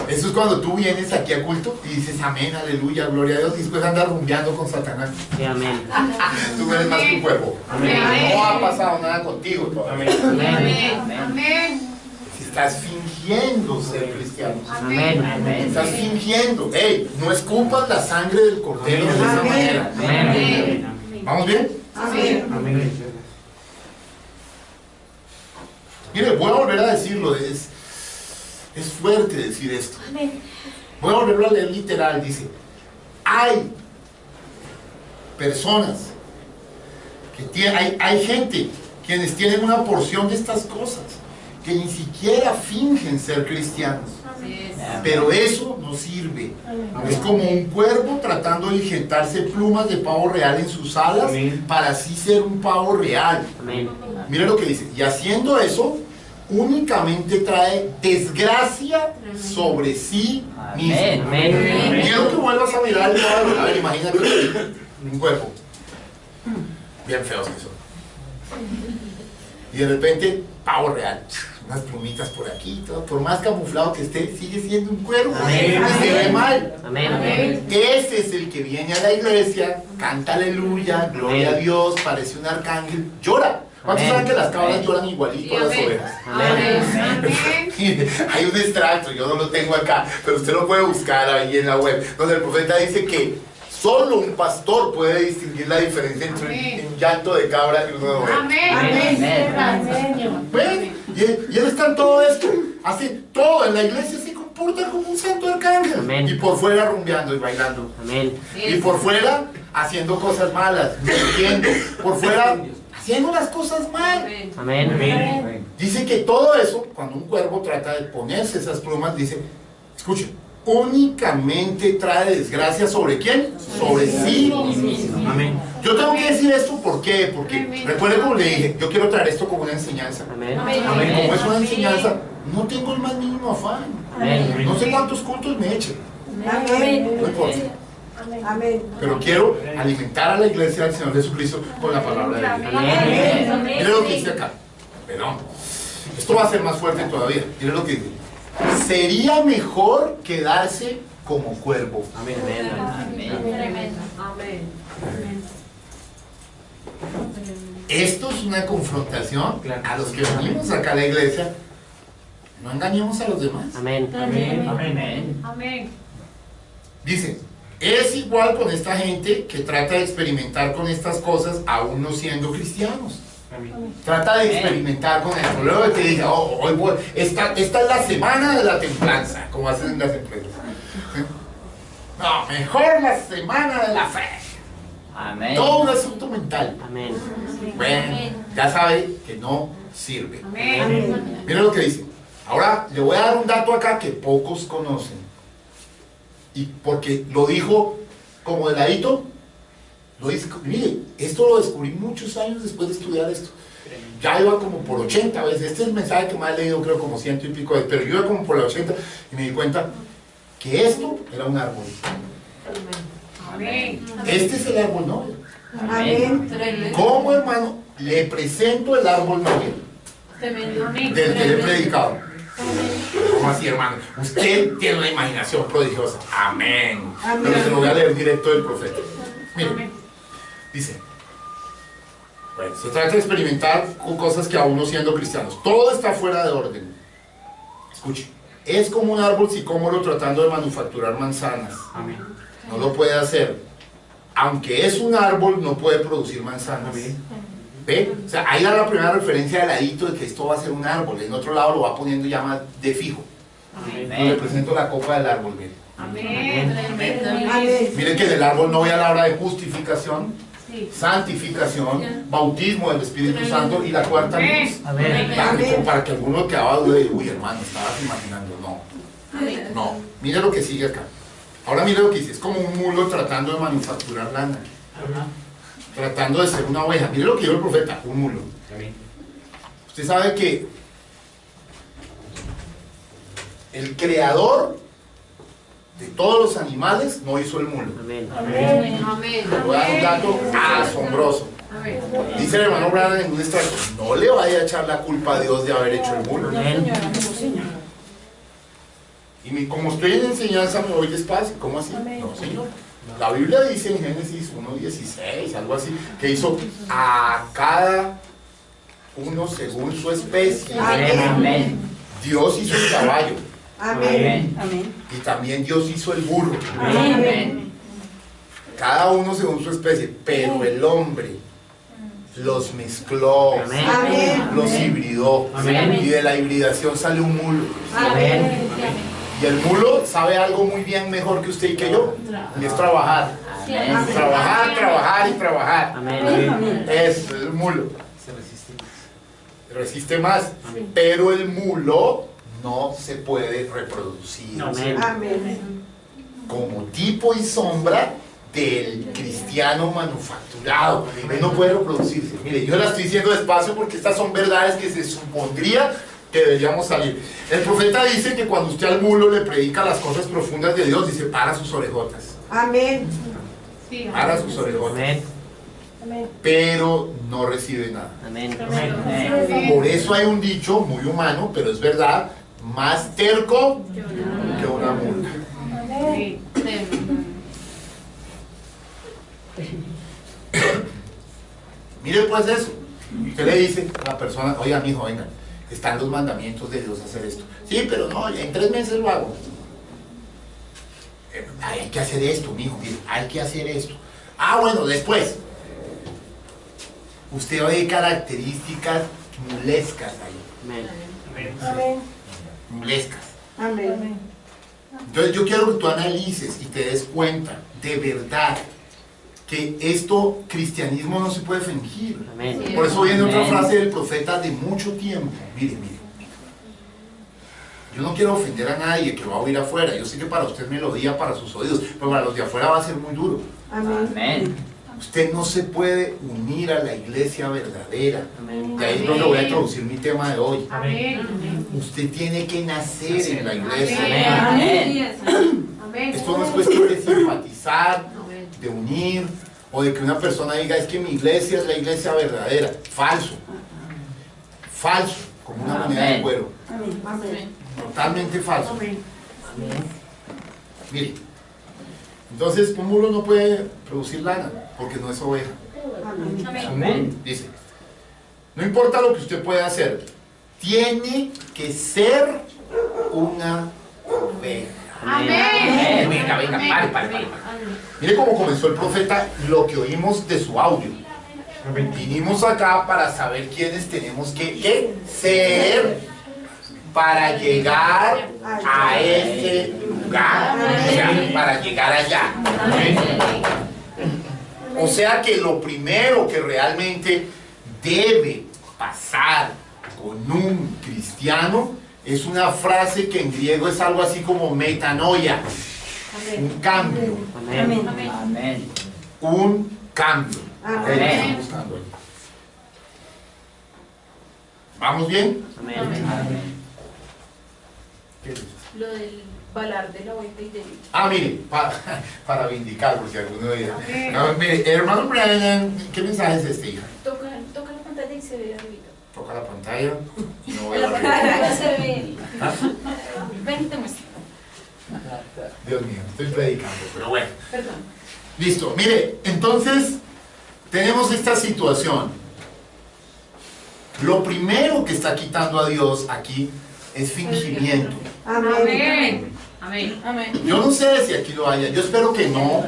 Eso es cuando tú vienes aquí a culto y dices amén, aleluya, gloria a Dios, y después andas rumbeando con Satanás. Sí, amén. Tú eres más que un cuervo. Amén. No ha pasado nada contigo todavía. Amén. Amén. Si estás fingiendo ser cristiano. Amén. Amén. Estás fingiendo. Ey, no escupas la sangre del cordero de esa manera. Amén. ¿Vamos bien? Amén. Amén. Mire, voy a volver a decirlo. Es fuerte decir esto. Voy a volverlo a leer literal. Dice, hay personas que tienen, hay gente quienes tienen una porción de estas cosas que ni siquiera fingen ser cristianos. Pero eso no sirve. Es como un cuervo tratando de injertarse plumas de pavo real en sus alas para así ser un pavo real. Amén. Mira lo que dice. Y haciendo eso, únicamente trae desgracia sobre sí mismo. Amén. Quiero que vuelvas a mirar el cuadro. A ver, imagínate un cuerpo. Bien feos que son. Y de repente, pavo real. Unas plumitas por aquí, todo. Por más camuflado que esté, sigue siendo un cuervo. Amén. Y se ve mal. Amén. Ese es el que viene a la iglesia, canta aleluya, gloria a Dios, parece un arcángel, llora. ¿Cuántos Amén. saben que las cabras Amén. lloran igualito a las ovejas? Amén. Hay un extracto, yo no lo tengo acá, pero usted lo puede buscar ahí en la web, donde el profeta dice que solo un pastor puede distinguir la diferencia entre un llanto de cabra y uno de oveja. Amén. ¿Ven? Y él está en todo esto, hace todo, en la iglesia se comporta como un santo arcángel. Amén. Y por fuera rumbeando y bailando. Amén. Y por fuera haciendo cosas malas, mintiendo, por fuera haciendo las cosas mal. Amén. Dice que todo eso, cuando un cuervo trata de ponerse esas plumas, dice, escuchen, únicamente trae desgracia sobre quién? Sobre sí mismo. Amén. Yo tengo que decir esto, ¿por qué? Porque recuerden como le dije, yo quiero traer esto como una enseñanza. Amén. Como es una enseñanza, no tengo el más mínimo afán. Amén. No sé cuántos cultos me echen, Amén. no importa. Amén. Pero quiero alimentar a la iglesia del Señor Jesucristo con la palabra de Dios. Amén. Mire lo que dice acá. Perdón. Esto va a ser más fuerte todavía. Mire lo que dice. Sería mejor quedarse como cuervo. Amén. Amén. Esto es una confrontación a los que venimos acá a la iglesia. No engañemos a los demás. Amén. Amén. Amén. Dice, es igual con esta gente que trata de experimentar con estas cosas aún no siendo cristianos. Trata de experimentar con eso. Luego de que diga, esta es la semana de la templanza, como hacen en las empresas. No, mejor la semana de la fe. Amén. Todo un asunto mental. Amén. Bueno, ya sabe que no sirve. Amén. Mira lo que dice. Ahora le voy a dar un dato acá que pocos conocen. Y porque lo dijo como de ladito, lo dice, mire, esto lo descubrí muchos años después de estudiar esto. Ya iba como por 80 veces. Este es el mensaje que más he leído, creo como 100 y pico veces, pero yo iba como por la 80 y me di cuenta que esto era un árbol. Amén. Este es el árbol Nobel. Amén. ¿Cómo, hermano? Le presento el árbol Nobel del que le he predicado. ¿Cómo así, hermano? Usted tiene una imaginación prodigiosa. Amén. Amén. Pero se lo voy a leer directo del profeta. Mire, dice, bueno, se trata de experimentar con cosas que aún no siendo cristianos. Todo está fuera de orden. Escuche, es como un árbol sicómoro tratando de manufacturar manzanas. Amén. No lo puede hacer. Aunque es un árbol, no puede producir manzanas. ¿Ve? O sea, ahí da la primera referencia de ladito de que esto va a ser un árbol. En otro lado lo va poniendo ya más de fijo. Le presento la copa del árbol, mire. Amén. Miren que en el árbol no voy a la hora de justificación, santificación, bautismo del Espíritu Santo y la cuarta luz. Como para que alguno quedaba duda de, uy, hermano, estabas imaginando. No, mire lo que sigue acá. Ahora mire lo que dice, es como un mulo tratando de manufacturar lana. Tratando de ser una oveja. Mire lo que dijo el profeta, un mulo. Usted sabe que el creador de todos los animales no hizo el mulo. Amén. Le voy a dar un dato asombroso. Dice el hermano Branham en un extracto, no le vaya a echar la culpa a Dios de haber hecho el mulo. Y como estoy en enseñanza me voy despacio. ¿Cómo así? No, señor. La Biblia dice en Génesis 1:16, algo así, que hizo a cada uno según su especie. Amén. Dios hizo el caballo. Amén. Y también Dios hizo el burro. Amén. Cada uno según su especie. Pero el hombre los mezcló, Amén. los hibridó. Amén. Y de la hibridación sale un mulo. Amén. Y el mulo sabe algo muy bien mejor que usted y que yo. Y es trabajar. Amén. Trabajar, trabajar y trabajar. Amén. Es el mulo. Resiste más. Pero el mulo no se puede reproducir. Amén. Amén. Como tipo y sombra del cristiano manufacturado. Él no puede reproducirse. Mire, yo la estoy diciendo despacio porque estas son verdades que se supondría que deberíamos salir. El profeta dice que cuando usted al mulo le predica las cosas profundas de Dios, dice, para sus orejotas. Amén. Para sus orejotas. Amén. Pero no recibe nada. Amén. Por eso hay un dicho muy humano, pero es verdad, más terco que una mula. Mire pues eso. Usted le dice a la persona, oiga, mijo, venga, están los mandamientos de Dios hacer esto. Sí, pero no, en 3 meses lo hago. Hay que hacer esto, mijo, mire, hay que hacer esto. Ah, bueno, después. Usted ve características mulescas ahí. Amén. Mulescas. Amén. Entonces yo quiero que tú analices y te des cuenta, de verdad, que esto, cristianismo no se puede fingir. Amén. Por eso viene otra Amén. frase del profeta de mucho tiempo. Mire. Yo no quiero ofender a nadie que va a oír afuera. Yo sé que para usted melodía para sus oídos, pero para los de afuera va a ser muy duro. Amén. Amén. Usted no se puede unir a la iglesia verdadera. Amén. De ahí es donde voy a introducir mi tema de hoy. Amén. Usted tiene que nacer en la iglesia. Amén. Esto no es cuestión de simpatizar, de unir, o de que una persona diga, es que mi iglesia es la iglesia verdadera. Falso. Falso, como una moneda de Amén. cuero. Amén. Totalmente falso. Amén. Mire, entonces un mulo no puede producir lana, porque no es oveja. Amén. Dice, no importa lo que usted pueda hacer, tiene que ser una oveja. Amén. Venga, Pare. Mire cómo comenzó el profeta, lo que oímos de su audio. Vinimos acá para saber quiénes tenemos que ser para llegar a ese lugar, o sea, para llegar allá. O sea que lo primero que realmente debe pasar con un cristiano es una frase que en griego es algo así como metanoia, un cambio. Amén. Un cambio. Amén. ¿Vamos bien? Lo del balar de la vuelta y del... Ah, mire, para vindicar, por si alguno dice. No, mire, hermano Brian, ¿qué mensaje es este, hija? Toca la pantalla y se ve arriba. Toca la pantalla y no veo La arriba. pantalla no se ve. ¿Ah? Ven, te muestro. Dios mío, estoy predicando, pero bueno. Perdón. Listo, mire, entonces tenemos esta situación. Lo primero que está quitando a Dios aquí es fingimiento. Amén. Amén. Yo no sé si aquí lo haya, yo espero que no.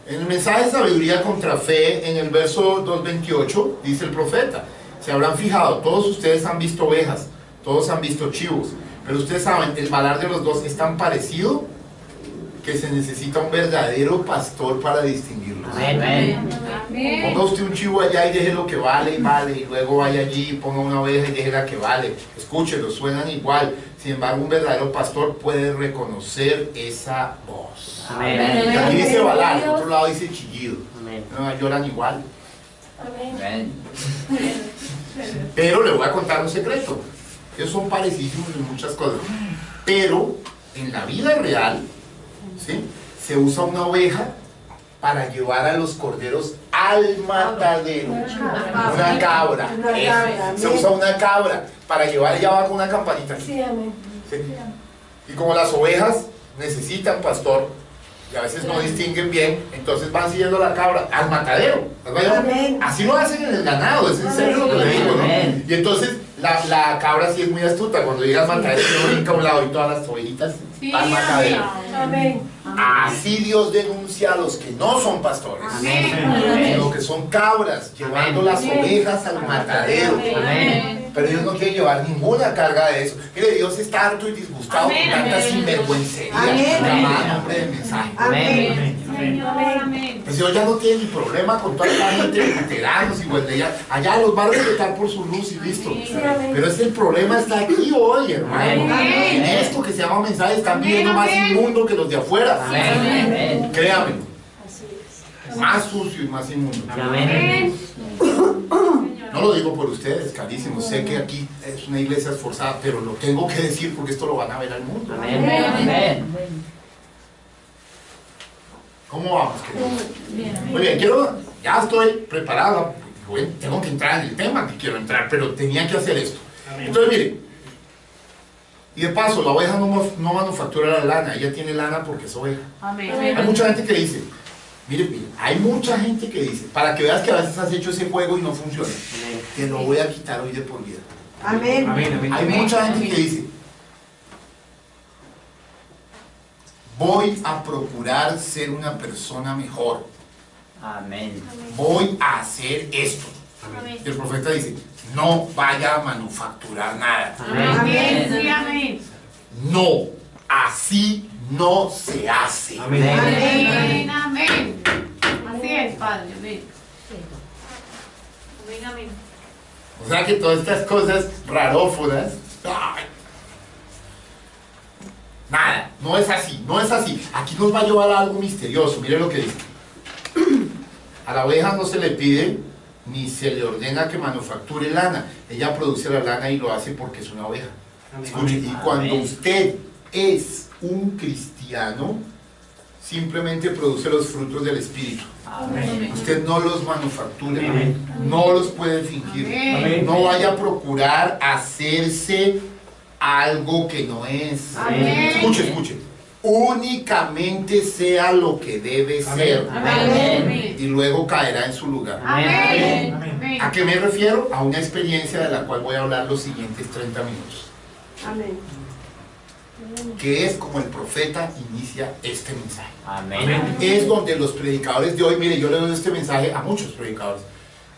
En el mensaje de sabiduría contra fe, en el verso 2:28, dice el profeta: se habrán fijado, todos ustedes han visto ovejas, todos han visto chivos, pero ustedes saben, el balar de los dos es tan parecido que se necesita un verdadero pastor para distinguirlos. Ponga usted un chivo allá y déjelo que vale, y luego vaya allí y ponga una oveja y déjela que vale. Escúchelo, suenan igual. Sin embargo, un verdadero pastor puede reconocer esa voz. Amén. Aquí dice balar, en otro lado dice chillido. Amén. No, lloran igual. Amén. Pero le voy a contar un secreto. Ellos son parecidísimos en muchas cosas. Pero en la vida real, ¿sí?, se usa una oveja para llevar a los corderos al matadero. Una cabra. Se usa una cabra para llevar allá abajo una campanita. Sí, amén. ¿Sí? Y como las ovejas necesitan pastor y a veces no distinguen bien, entonces van siguiendo la cabra al matadero. Amén. Así lo hacen en el ganado, es en serio lo que le digo, ¿no? Amén. Y entonces la cabra sí es muy astuta, cuando llega al matadero se brinca a un lado y todas las ovejitas al matadero. Amén. Así Dios denuncia a los que no son pastores, sino que son cabras llevando las ovejas al matadero. Pero Dios no quiere llevar ninguna carga de eso. Mire, Dios está harto y disgustado con tanta sinvergüencería. Llamada nombre del mensaje. Amén. Pues Dios ya no tiene ni problema con toda la gente de veteranos y ya. Allá los va a respetar por su luz y listo. Pero es el problema está aquí hoy, hermano. En esto que se llama mensaje están viendo más inmundo que los de afuera. Amén. Créame. Más sucio y más inmundo. Amén. No lo digo por ustedes, carísimos. Sé que aquí es una iglesia esforzada, pero lo tengo que decir porque esto lo van a ver al mundo. Amén. ¿Cómo vamos, queridos? Muy bien, ya estoy preparado. Tengo que entrar en el tema que quiero entrar, pero tenía que hacer esto. Entonces, miren, y de paso, la oveja no manufactura la lana, ella tiene lana porque es oveja. Hay mucha gente que dice, miren, hay mucha gente que dice, para que veas que a veces has hecho ese juego y no funciona, te lo voy a quitar hoy de por vida. Amén. Hay mucha gente que dice, voy a procurar ser una persona mejor. Amén. Voy a hacer esto. Y el profeta dice, no vaya a manufacturar nada. Amén. No, así no se hace. Amén. Así es, Padre. Amén. O sea que todas estas cosas rarófonas, ¡ay! Nada, no es así, no es así. Aquí nos va a llevar a algo misterioso. Mire lo que dice. A la oveja no se le pide ni se le ordena que manufacture lana. Ella produce la lana y lo hace porque es una oveja. Escuche, y cuando usted es un cristiano, simplemente produce los frutos del Espíritu. Amén. Usted no los manufactura, no los puede fingir. Amén. No vaya a procurar hacerse algo que no es. Escuche. Únicamente sea lo que debe ser. Amén. Y luego caerá en su lugar. Amén. ¿A qué me refiero? A una experiencia de la cual voy a hablar los siguientes 30 minutos. Amén. que es como el profeta inicia este mensaje. Amén. Es donde los predicadores de hoy, mire, yo le doy este mensaje a muchos predicadores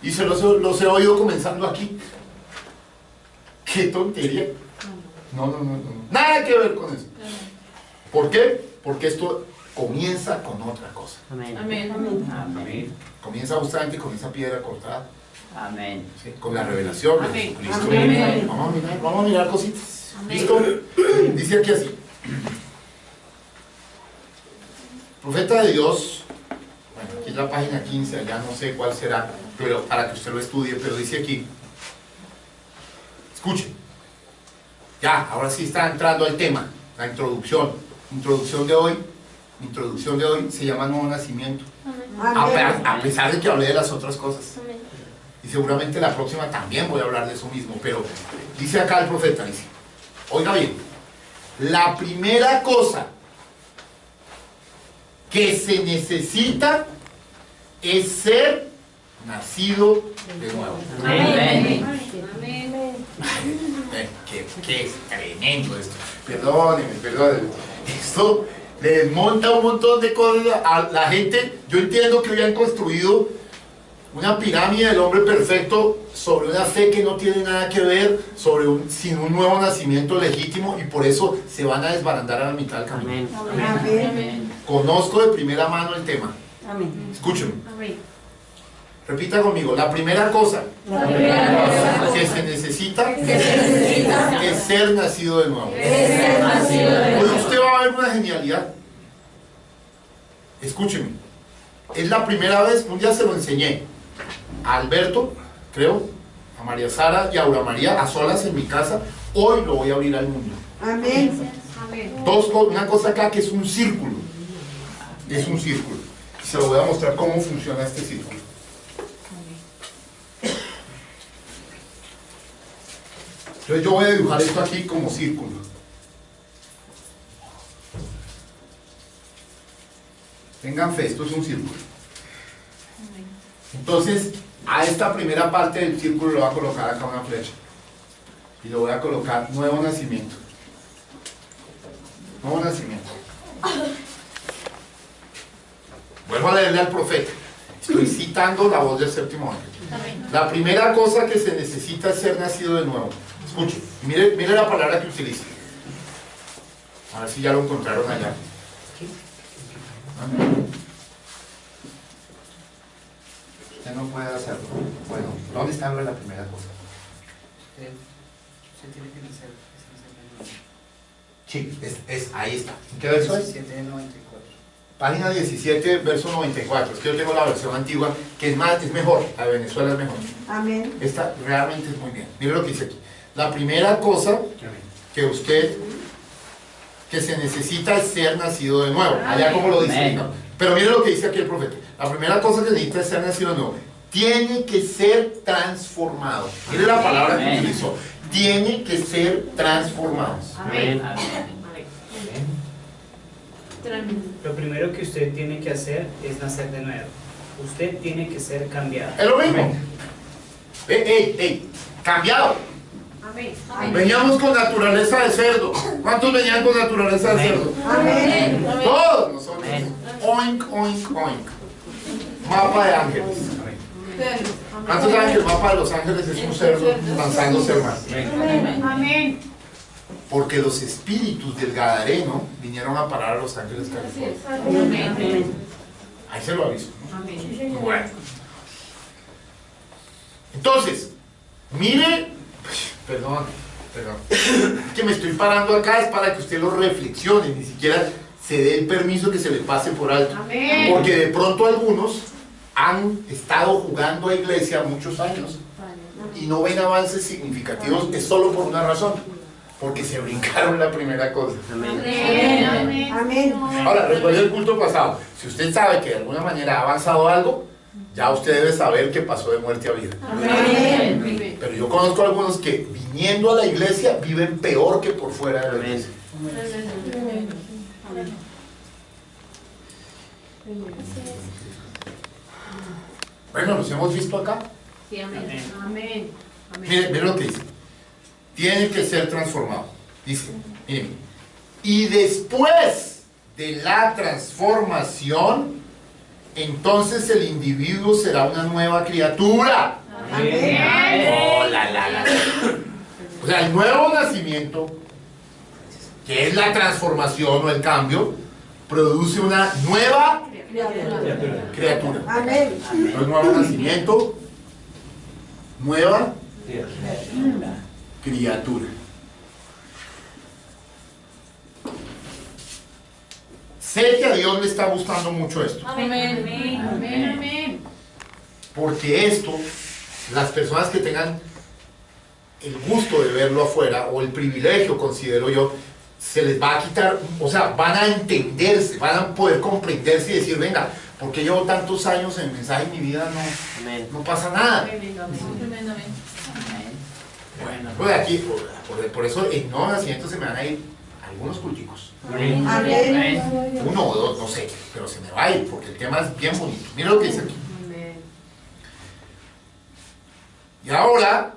y se los he oído comenzando aquí. ¡Qué tontería! No. Nada que ver con eso. ¿Por qué? Porque esto comienza con otra cosa. Amén. Amén. Comienza justamente con esa piedra cortada. Amén. ¿Sí? Con la revelación de Amén. Jesucristo. Amén. Vamos a mirar cositas. Amén. ¿Listo? Dice aquí así. Profeta de Dios, bueno, aquí es la página 15, allá no sé cuál será, pero para que usted lo estudie, pero dice aquí, escuchen, ya, ahora sí está entrando al tema, la introducción de hoy se llama Nuevo Nacimiento, a pesar de que hablé de las otras cosas, y seguramente la próxima también voy a hablar de eso mismo, pero dice acá el profeta, dice, oiga bien, la primera cosa que se necesita es ser nacido de nuevo. Amén. Que es tremendo esto. Perdónenme. Esto le desmonta un montón de cosas a la gente. Yo entiendo que hoy han construido una pirámide del hombre perfecto sobre una fe que no tiene nada que ver, sin un nuevo nacimiento legítimo, y por eso se van a desbarandar a la mitad del camino. Amén. Conozco de primera mano el tema. Amén. Escúchenme. Amén. Repita conmigo. La primera cosa que se necesita es ser nacido de nuevo. Hoy usted va a ver una genialidad. Escúcheme. Es la primera vez, un día se lo enseñé a Alberto, creo, a María Sara y a Aura María a solas en mi casa. Hoy lo voy a abrir al mundo. Amén. Una cosa acá que es un círculo. Es un círculo. Y se lo voy a mostrar cómo funciona este círculo. Entonces yo voy a dibujar esto aquí como círculo. Tengan fe, esto es un círculo. Entonces, a esta primera parte del círculo le voy a colocar acá una flecha. Y le voy a colocar nuevo nacimiento. Nuevo nacimiento. Vuelvo a leerle al profeta. Estoy citando la voz del séptimo ángel. La primera cosa que se necesita es ser nacido de nuevo. Escuche, mire la palabra que utiliza. A ver si ya lo encontraron allá. Usted no puede hacerlo. Bueno, ¿dónde está la primera cosa? Usted tiene que nacer. Sí, ahí está. ¿En qué verso es? 1794. Página 17, verso 94. Es que yo tengo la versión antigua, que es mejor. La de Venezuela es mejor. Amén. Esta realmente es muy bien. Mire lo que dice aquí. La primera cosa que se necesita es ser nacido de nuevo. Allá como lo dice. ¿No? Pero mire lo que dice aquí el profeta. La primera cosa que se necesita es ser nacido de nuevo. Tiene que ser transformado. Mire la palabra que utilizó. Tiene que ser transformado. Amén. Lo primero que usted tiene que hacer es nacer de nuevo. Usted tiene que ser cambiado. Es lo mismo. Cambiado. Amén. Veníamos con naturaleza de cerdo. ¿Cuántos venían con naturaleza de cerdo? Amén. Todos nosotros. Oink, oink, oink. Mapa de ángeles. ¿Cuántos saben que el mapa de los ángeles es un cerdo lanzándose al mar? Amén. Porque los espíritus del Gadareno vinieron a parar a los ángeles caídos. Amén. Ahí se lo aviso. Amén. Bueno. Entonces, mire, perdón, que me estoy parando acá es para que usted lo reflexione, ni siquiera se dé el permiso que se le pase por alto. Amén. Porque de pronto algunos han estado jugando a iglesia muchos años y no ven avances significativos, es solo por una razón, porque se brincaron la primera cosa. Amén. Amén. Ahora, después del culto pasado, si usted sabe que de alguna manera ha avanzado algo, ya usted debe saber que pasó de muerte a vida. Amén. Pero yo conozco a algunos que viniendo a la iglesia viven peor que por fuera de la iglesia. Bueno, los hemos visto acá. Sí, amén. Amén. Miren lo que dice. Tiene que ser transformado. Dice, miren, Y después de la transformación, entonces el individuo será una nueva criatura. Oh, la. O sea, el nuevo nacimiento, que es la transformación o el cambio, produce una nueva criatura. Amén. No es nuevo nacimiento, nueva criatura. Sé que a Dios le está gustando mucho esto, Amén. porque esto, las personas que tengan el gusto de verlo afuera, o el privilegio, considero yo, se les va a quitar, o sea, van a entenderse, van a poder comprenderse y decir, venga, porque llevo tantos años en el mensaje y mi vida no pasa nada. Bueno, pues aquí, por eso en nuevo nacimiento se me van a ir algunos culticos. Amén. Uno o dos, no sé, pero se me va a ir, porque el tema es bien bonito. Mira lo que dice aquí. Y ahora,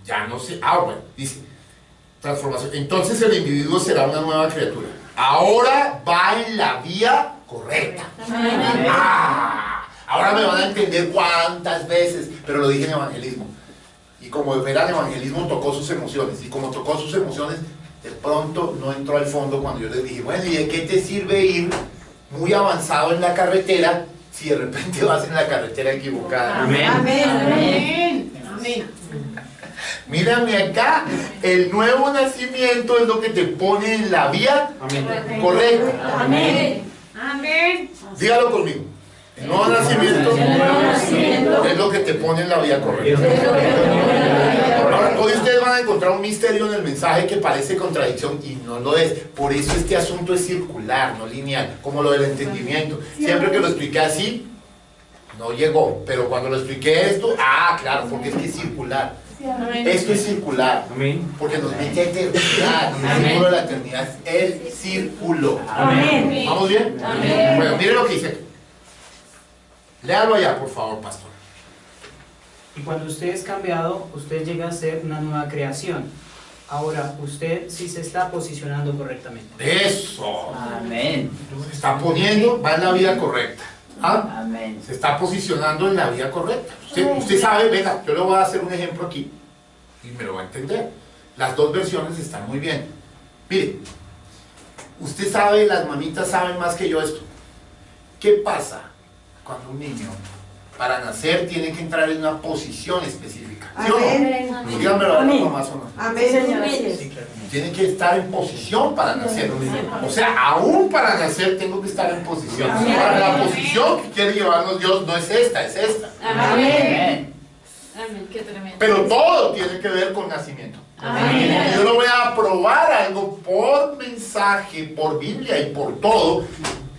ya no sé, bueno, dice, transformación. Entonces el individuo será una nueva criatura. Ahora va en la vía correcta. Ahora me van a entender cuántas veces, pero lo dije en evangelismo. Y como verán, el evangelismo tocó sus emociones. Y como tocó sus emociones, de pronto no entró al fondo cuando yo les dije, bueno, ¿y de qué te sirve ir muy avanzado en la carretera si de repente vas en la carretera equivocada? Amén. Mírame acá, el nuevo nacimiento es lo que te pone en la vía correcta. Amén. Dígalo conmigo. El nuevo nacimiento es lo que te pone en la vía correcta. Ahora, hoy ustedes van a encontrar un misterio en el mensaje que parece contradicción y no lo es. Por eso este asunto es circular, no lineal, como lo del entendimiento. Siempre que lo expliqué así, no llegó. Pero cuando lo expliqué esto, claro, porque es que es circular. Esto es circular, porque nos mete a eternidad. El círculo de la eternidad es el círculo. ¿Vamos bien? Bueno, miren lo que dice. Léalo allá, por favor, pastor. Y cuando usted es cambiado, usted llega a ser una nueva creación. Ahora, usted sí se está posicionando correctamente. Eso. Amén. Se está poniendo, va en la vía correcta. Amén. Se está posicionando en la vía correcta. Usted sabe, venga, yo le voy a hacer un ejemplo aquí y me lo va a entender. Las dos versiones están muy bien. Mire, usted sabe, las mamitas saben más que yo esto. ¿Qué pasa cuando un niño, para nacer, tiene que entrar en una posición específica? ¿Sí o no? Díganmelo a las mamás o no. Amén. Tiene que estar en posición para nacer. O sea, aún para nacer tengo que estar en posición. Ahora, la posición que quiere llevarnos Dios no es esta, es esta. Amén. Amén. Qué tremendo. Pero todo tiene que ver con nacimiento. Yo no voy a probar algo por mensaje, por Biblia y por todo,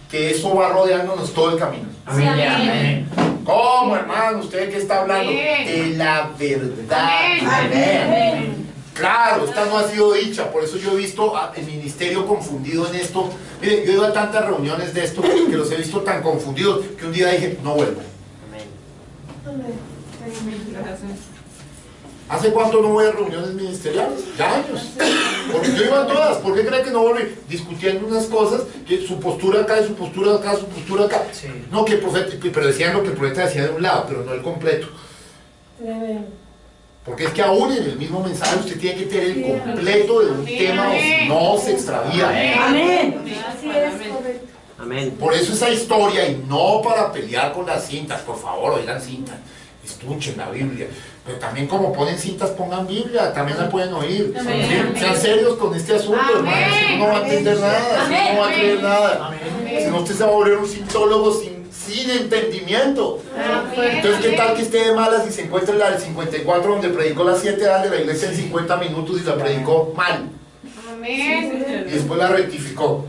que eso va rodeándonos todo el camino. Amén. ¿Cómo, hermano? ¿Usted qué está hablando? De la verdad. Amén. Claro, esta no ha sido dicha, por eso yo he visto el ministerio confundido en esto. Mire, yo he ido a tantas reuniones de esto que los he visto tan confundidos que un día dije, no vuelvo. ¿Hace cuánto no voy a reuniones ministeriales? Ya años. Porque yo iba a todas. ¿Por qué creen que no volví? Discutiendo unas cosas, que su postura acá, su postura acá, su postura acá. Sí. No, que el profeta, pero decían lo que el profeta decía de un lado, pero no el completo. Porque es que aún en el mismo mensaje usted tiene que tener el completo de un tema o si no se extravía. Amén. Amén. Por eso esa historia, y no para pelear con las cintas, por favor, oigan cintas, escuchen la Biblia. Pero también como ponen cintas, pongan Biblia, también la pueden oír. ¿Sí? Sean serios con este asunto, hermanos, si no va a entender nada, si no va a creer nada. Si no, usted se va a volver un cintólogo sin entendimiento. Entonces, ¿qué tal que esté de malas y se encuentre la del 54 donde predicó las 7 edades de la iglesia en 50 minutos y la predicó mal? Amén. Y después la rectificó.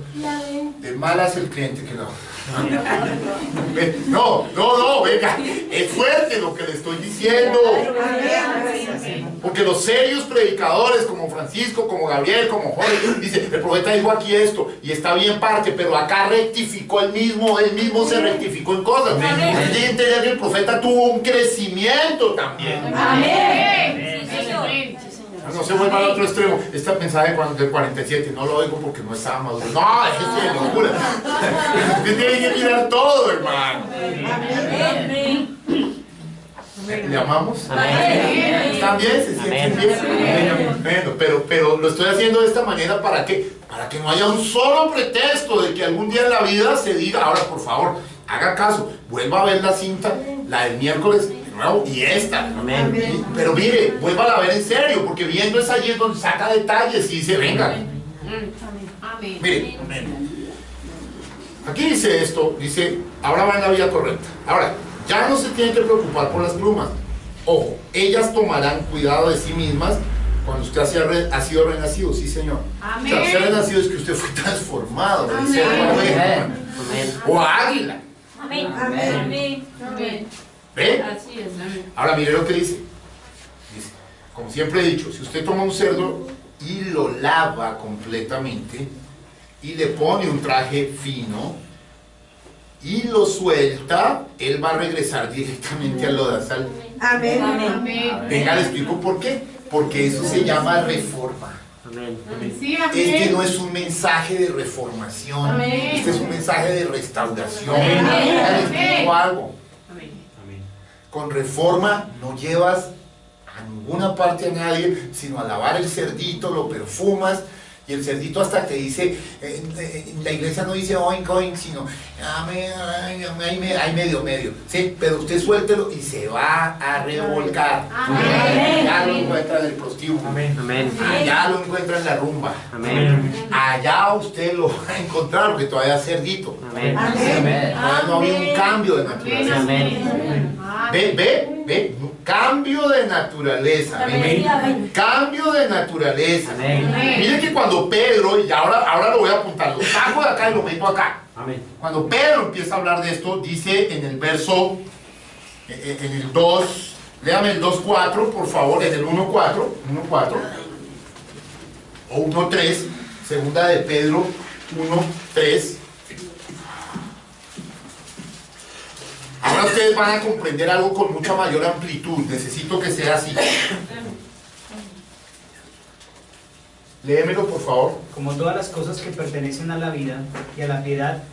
De malas el cliente que no. No, venga, es fuerte lo que le estoy diciendo. Porque los serios predicadores como Francisco, como Gabriel, como Jorge, dice, el profeta dijo aquí esto, y está bien parte, pero acá rectificó él mismo se rectificó en cosas. Usted tiene que entender que el profeta tuvo un crecimiento también. Amén. No se vuelva al otro extremo. Este mensaje del 47 no lo oigo porque no estaba maduro. No, déjese de locura. Usted tiene que mirar todo, hermano. ¿Le amamos? ¿Están bien? ¿Se sienten bien? Bueno, pero lo estoy haciendo de esta manera ¿para qué? Para que no haya un solo pretexto de que algún día en la vida se diga, ahora por favor, haga caso, vuelva a ver la cinta, la del miércoles de nuevo y esta. Pero mire, vuelva a ver en serio, porque viendo es allí donde saca detalles y dice, venga. Mire, aquí dice esto, dice, ahora va en la vía correcta. Ahora, ya no se tienen que preocupar por las plumas. Ojo, ellas tomarán cuidado de sí mismas cuando usted ha sido renacido, sí señor. Amén. O sea, ser renacido es que usted fue transformado de ser oveja o águila. Amén. Amén. ¿Ve? Así es, amén. Ahora mire lo que dice. Dice, como siempre he dicho, si usted toma un cerdo y lo lava completamente y le pone un traje fino y lo suelta, él va a regresar directamente al lodazal. Amén. Amén. Venga, le explico por qué. Porque eso se llama reforma. Sí, Este amén. no es un mensaje de reformación. Amén. Este es un mensaje de restauración. Amén. Venga, le explico Amén. algo. Con reforma no llevas a ninguna parte a nadie, sino a lavar el cerdito, lo perfumas, y el cerdito hasta te dice, la iglesia no dice oink oink, sino ay, medio, ¿sí? Pero usted suéltelo y se va a revolcar. Amén. Allá lo encuentra en el prostíbulo. Amén. Allá lo encuentra en la rumba. Amén. Allá usted lo va a encontrar, porque todavía es cerdito. Amén. Todavía no ha habido un cambio de naturaleza. Amén. Ve, cambio de naturaleza. Cambio de naturaleza. Amén. Miren que cuando Pedro, y ahora lo voy a apuntar, lo saco de acá y lo meto acá. Amén. Cuando Pedro empieza a hablar de esto, dice en el verso, en el 2, léame el 2.4, por favor, en el 1.4, o 1.3, segunda de Pedro 1.3. Ahora ustedes van a comprender algo con mucha mayor amplitud. Necesito que sea así. Léemelo, por favor. Como todas las cosas que pertenecen a la vida y a la piedad,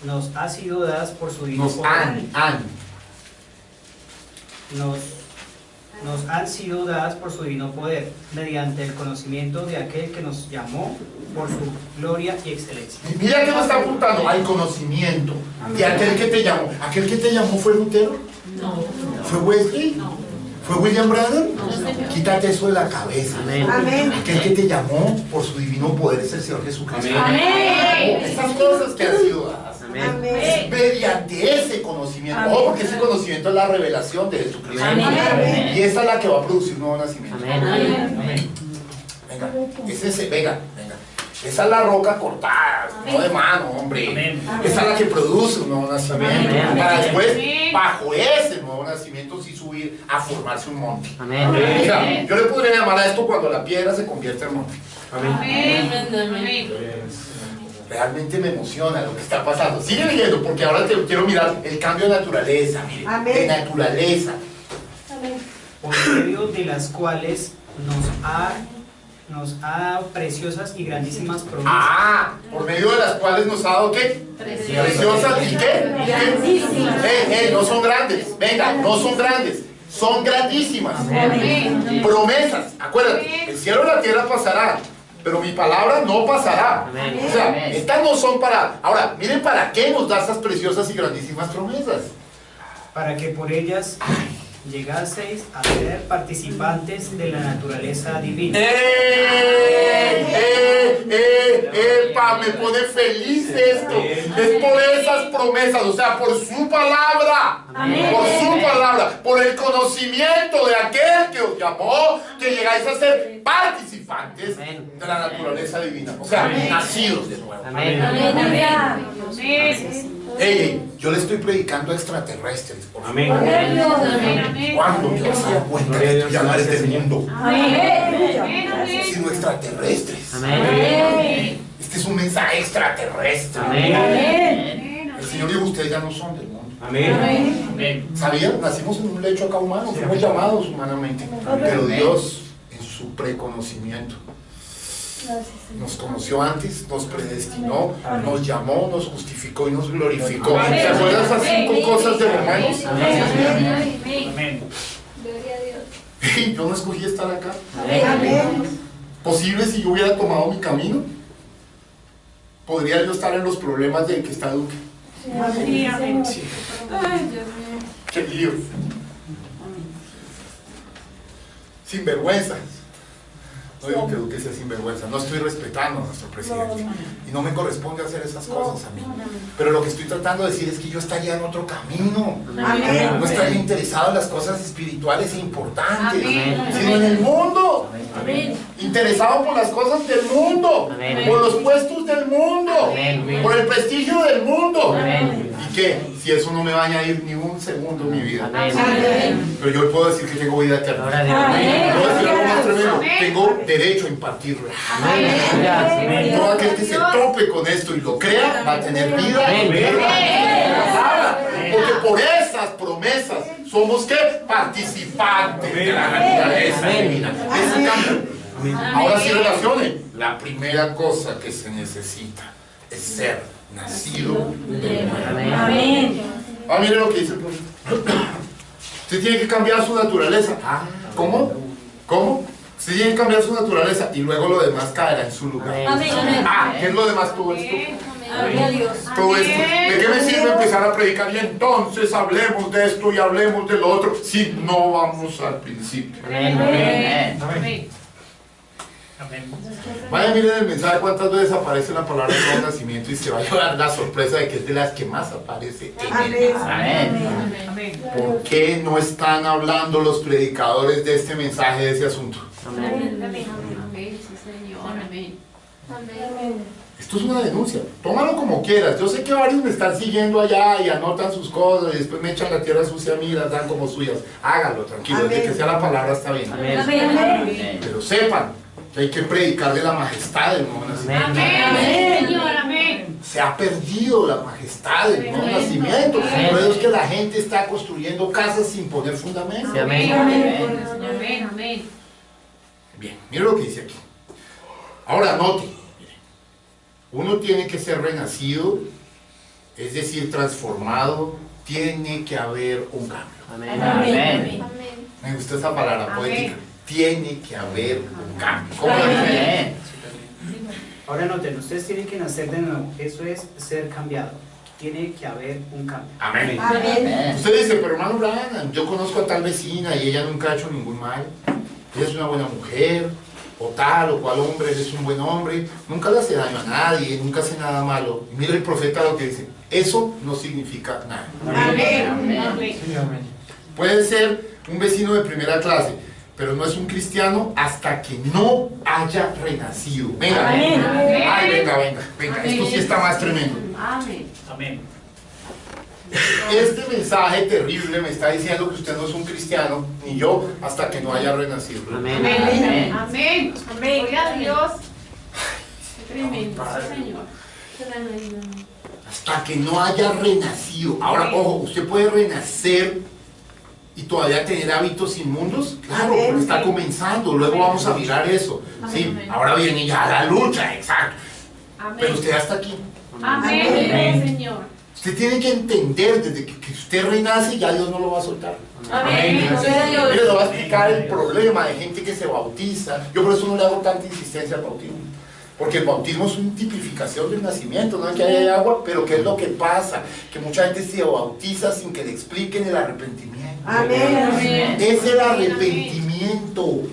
nos ha sido dadas por su divino poder. Nos han sido dadas por su divino poder, mediante el conocimiento de aquel que nos llamó por su gloria y excelencia. Mira que me está apuntando al conocimiento de aquel que te llamó. ¿Aquel que te llamó fue Lutero? No. ¿Fue Wesley? No. ¿Fue William Branham? No, señor. Quítate eso de la cabeza. Amén. Aquel que te llamó por su divino poder es el Señor Jesucristo. Amén. Estas cosas que han sido dadas. Amén. Mediante ese conocimiento. Oh, porque ese conocimiento es la revelación de Jesucristo. Amén. Y esa es la que va a producir un nuevo nacimiento. Amén. Venga, venga. Esa es la roca cortada, no de mano, hombre. Esa es la que produce un nuevo nacimiento. Amén. Para después, Amén. bajo ese nuevo nacimiento, sí subir a formarse un monte. Amén. O sea, yo le podría llamar a esto cuando la piedra se convierte en monte. Amén. Realmente me emociona lo que está pasando. Sigue leyendo, porque ahora te quiero mirar el cambio de naturaleza, mire. Amén. De naturaleza. Por medio de las cuales nos ha dado preciosas y grandísimas promesas. Ah, por medio de las cuales nos ha dado ¿qué? Preciosas y qué? No son grandes. Venga, no son grandes. Son grandísimas. Promesas. Acuérdate, el cielo y la tierra pasarán, pero mi palabra no pasará. Amén. O sea, estas no son para... Ahora, miren para qué nos da esas preciosas y grandísimas promesas. Para que por ellas llegaseis a ser participantes de la naturaleza divina. Me pone feliz esto. Es por esas promesas, o sea, por su palabra. Por su palabra, por el conocimiento de aquel que os llamó, que llegáis a ser participantes de la naturaleza divina. O sea, nacidos de nuevo. Yo le estoy predicando a extraterrestres, por favor. ¿Cuándo te vas a dar cuenta de que ya no eres del mundo? Sino extraterrestres. Este es un mensaje extraterrestre. El Señor dijo, ustedes ya no son del mundo. ¿Sabían? Nacimos en un lecho acá humano, fuimos llamados humanamente. Pero Dios, en su su preconocimiento. Nos conoció antes, nos predestinó, nos llamó, nos justificó y nos glorificó. ¿Se acuerdan esas 5 cosas de Romanos? Amén. Gloria a Dios. Yo no escogí estar acá. Amén. ¿Posible si yo hubiera tomado mi camino? ¿Podría yo estar en los problemas del que está Duque? Sí, amén. Sí. Ay, Dios mío. ¡Qué lío! Sinvergüenzas. No digo que Duque sea sinvergüenza, no estoy respetando a nuestro presidente y no me corresponde hacer esas cosas a mí. Pero lo que estoy tratando de decir es que yo estaría en otro camino. Amén. No estaría interesado en las cosas espirituales e importantes, Amén. sino en el mundo. Amén. Interesado por las cosas del mundo, Amén. por los puestos del mundo, Amén. por el prestigio del mundo. Amén. ¿Y qué? Si eso no me va a añadir ni un segundo en mi vida. Amén. Pero yo puedo decir que tengo vida eterna. Gloria a Dios. Amén. Puedo decir algo más tremendo. Amén. Tengo derecho a impartirlo. Amén. Todo aquel que se tope con esto y lo crea va a tener vida Amén. eterna. Porque por esas promesas somos ¿qué? Participantes de la naturaleza divina. Ese cambio. Ahora sí relacione. La primera cosa que se necesita es ser nacido de nuevo. Amén. Ah, mire lo que dice el profeta. Usted tiene que cambiar su naturaleza. Ah, ¿cómo? ¿Cómo? Usted tiene que cambiar su naturaleza y luego lo demás caerá en su lugar. Amén. Amén. Ah, ¿qué es lo demás? Todo esto. Gloria a Dios. Todo esto. ¿De qué me sirve empezar a predicar? Y entonces hablemos de esto y hablemos de lo otro si no vamos al principio. Amén. Amén. Amén. Vaya, miren el mensaje cuántas veces aparece la palabra nuevo nacimiento y se va a llevar la sorpresa de que es de las que más aparece en el Amén. mensaje. Amén. ¿Por qué no están hablando los predicadores de este mensaje, de ese asunto? Amén. Amén. Amén. Sí, Señor. Amén. Esto es una denuncia, tómalo como quieras. Yo sé que varios me están siguiendo allá y anotan sus cosas y después me echan la tierra sucia a mí y las dan como suyas. Hágalo, tranquilo, desde que sea la palabra está bien. Amén. Amén. Pero sepan que hay que predicar de la majestad del nuevo nacimiento. Amén. Señor. Amén. Se ha perdido la majestad del nuevo nacimiento. Por eso es que la gente está construyendo casas sin poner fundamento. Amén. Amén. Amén. Amén. Bien, mire lo que dice aquí. Ahora note, mire, uno tiene que ser renacido, es decir, transformado, tiene que haber un cambio. Amén. Amén. Me gusta esa palabra Amén. poética. Tiene que haber un cambio. ¿Cómo lo dice? Amén. Ahora noten, ustedes tienen que nacer de nuevo. Eso es ser cambiado. Tiene que haber un cambio. Amén. Amén. Usted dice, pero hermano Brian, yo conozco a tal vecina y ella nunca ha hecho ningún mal. Ella es una buena mujer, o tal o cual hombre, él es un buen hombre, nunca le hace daño a nadie, nunca hace nada malo. Y mire el profeta lo que dice, eso no significa nada. Amén. Amén. Puede ser un vecino de primera clase, pero no es un cristiano hasta que no haya renacido. Venga, Amén. ay, venga, esto sí está más tremendo. Amén. Amén. Este mensaje terrible me está diciendo que usted no es un cristiano, ni yo, hasta que no haya renacido. Amén. Amén. Amén. Amén. Gloria a Dios. Qué tremendo, sí, Señor. Hasta que no haya renacido. Ahora, ojo, usted puede renacer y todavía tener hábitos inmundos. Claro, Amén. porque está comenzando. Luego vamos a mirar eso. Sí, ahora viene ya la lucha, exacto. Pero Amén. usted ya está aquí. Amén, Señor. Usted tiene que entender desde que usted renace, ya Dios no lo va a soltar. Amén. Gloria a Dios. Mire, le voy a explicar el problema de gente que se bautiza. Yo por eso no le hago tanta insistencia al bautismo. Porque el bautismo es una tipificación del nacimiento, no es que haya agua, pero ¿qué es lo que pasa? Que mucha gente se bautiza sin que le expliquen el arrepentimiento. Amén. Es el arrepentimiento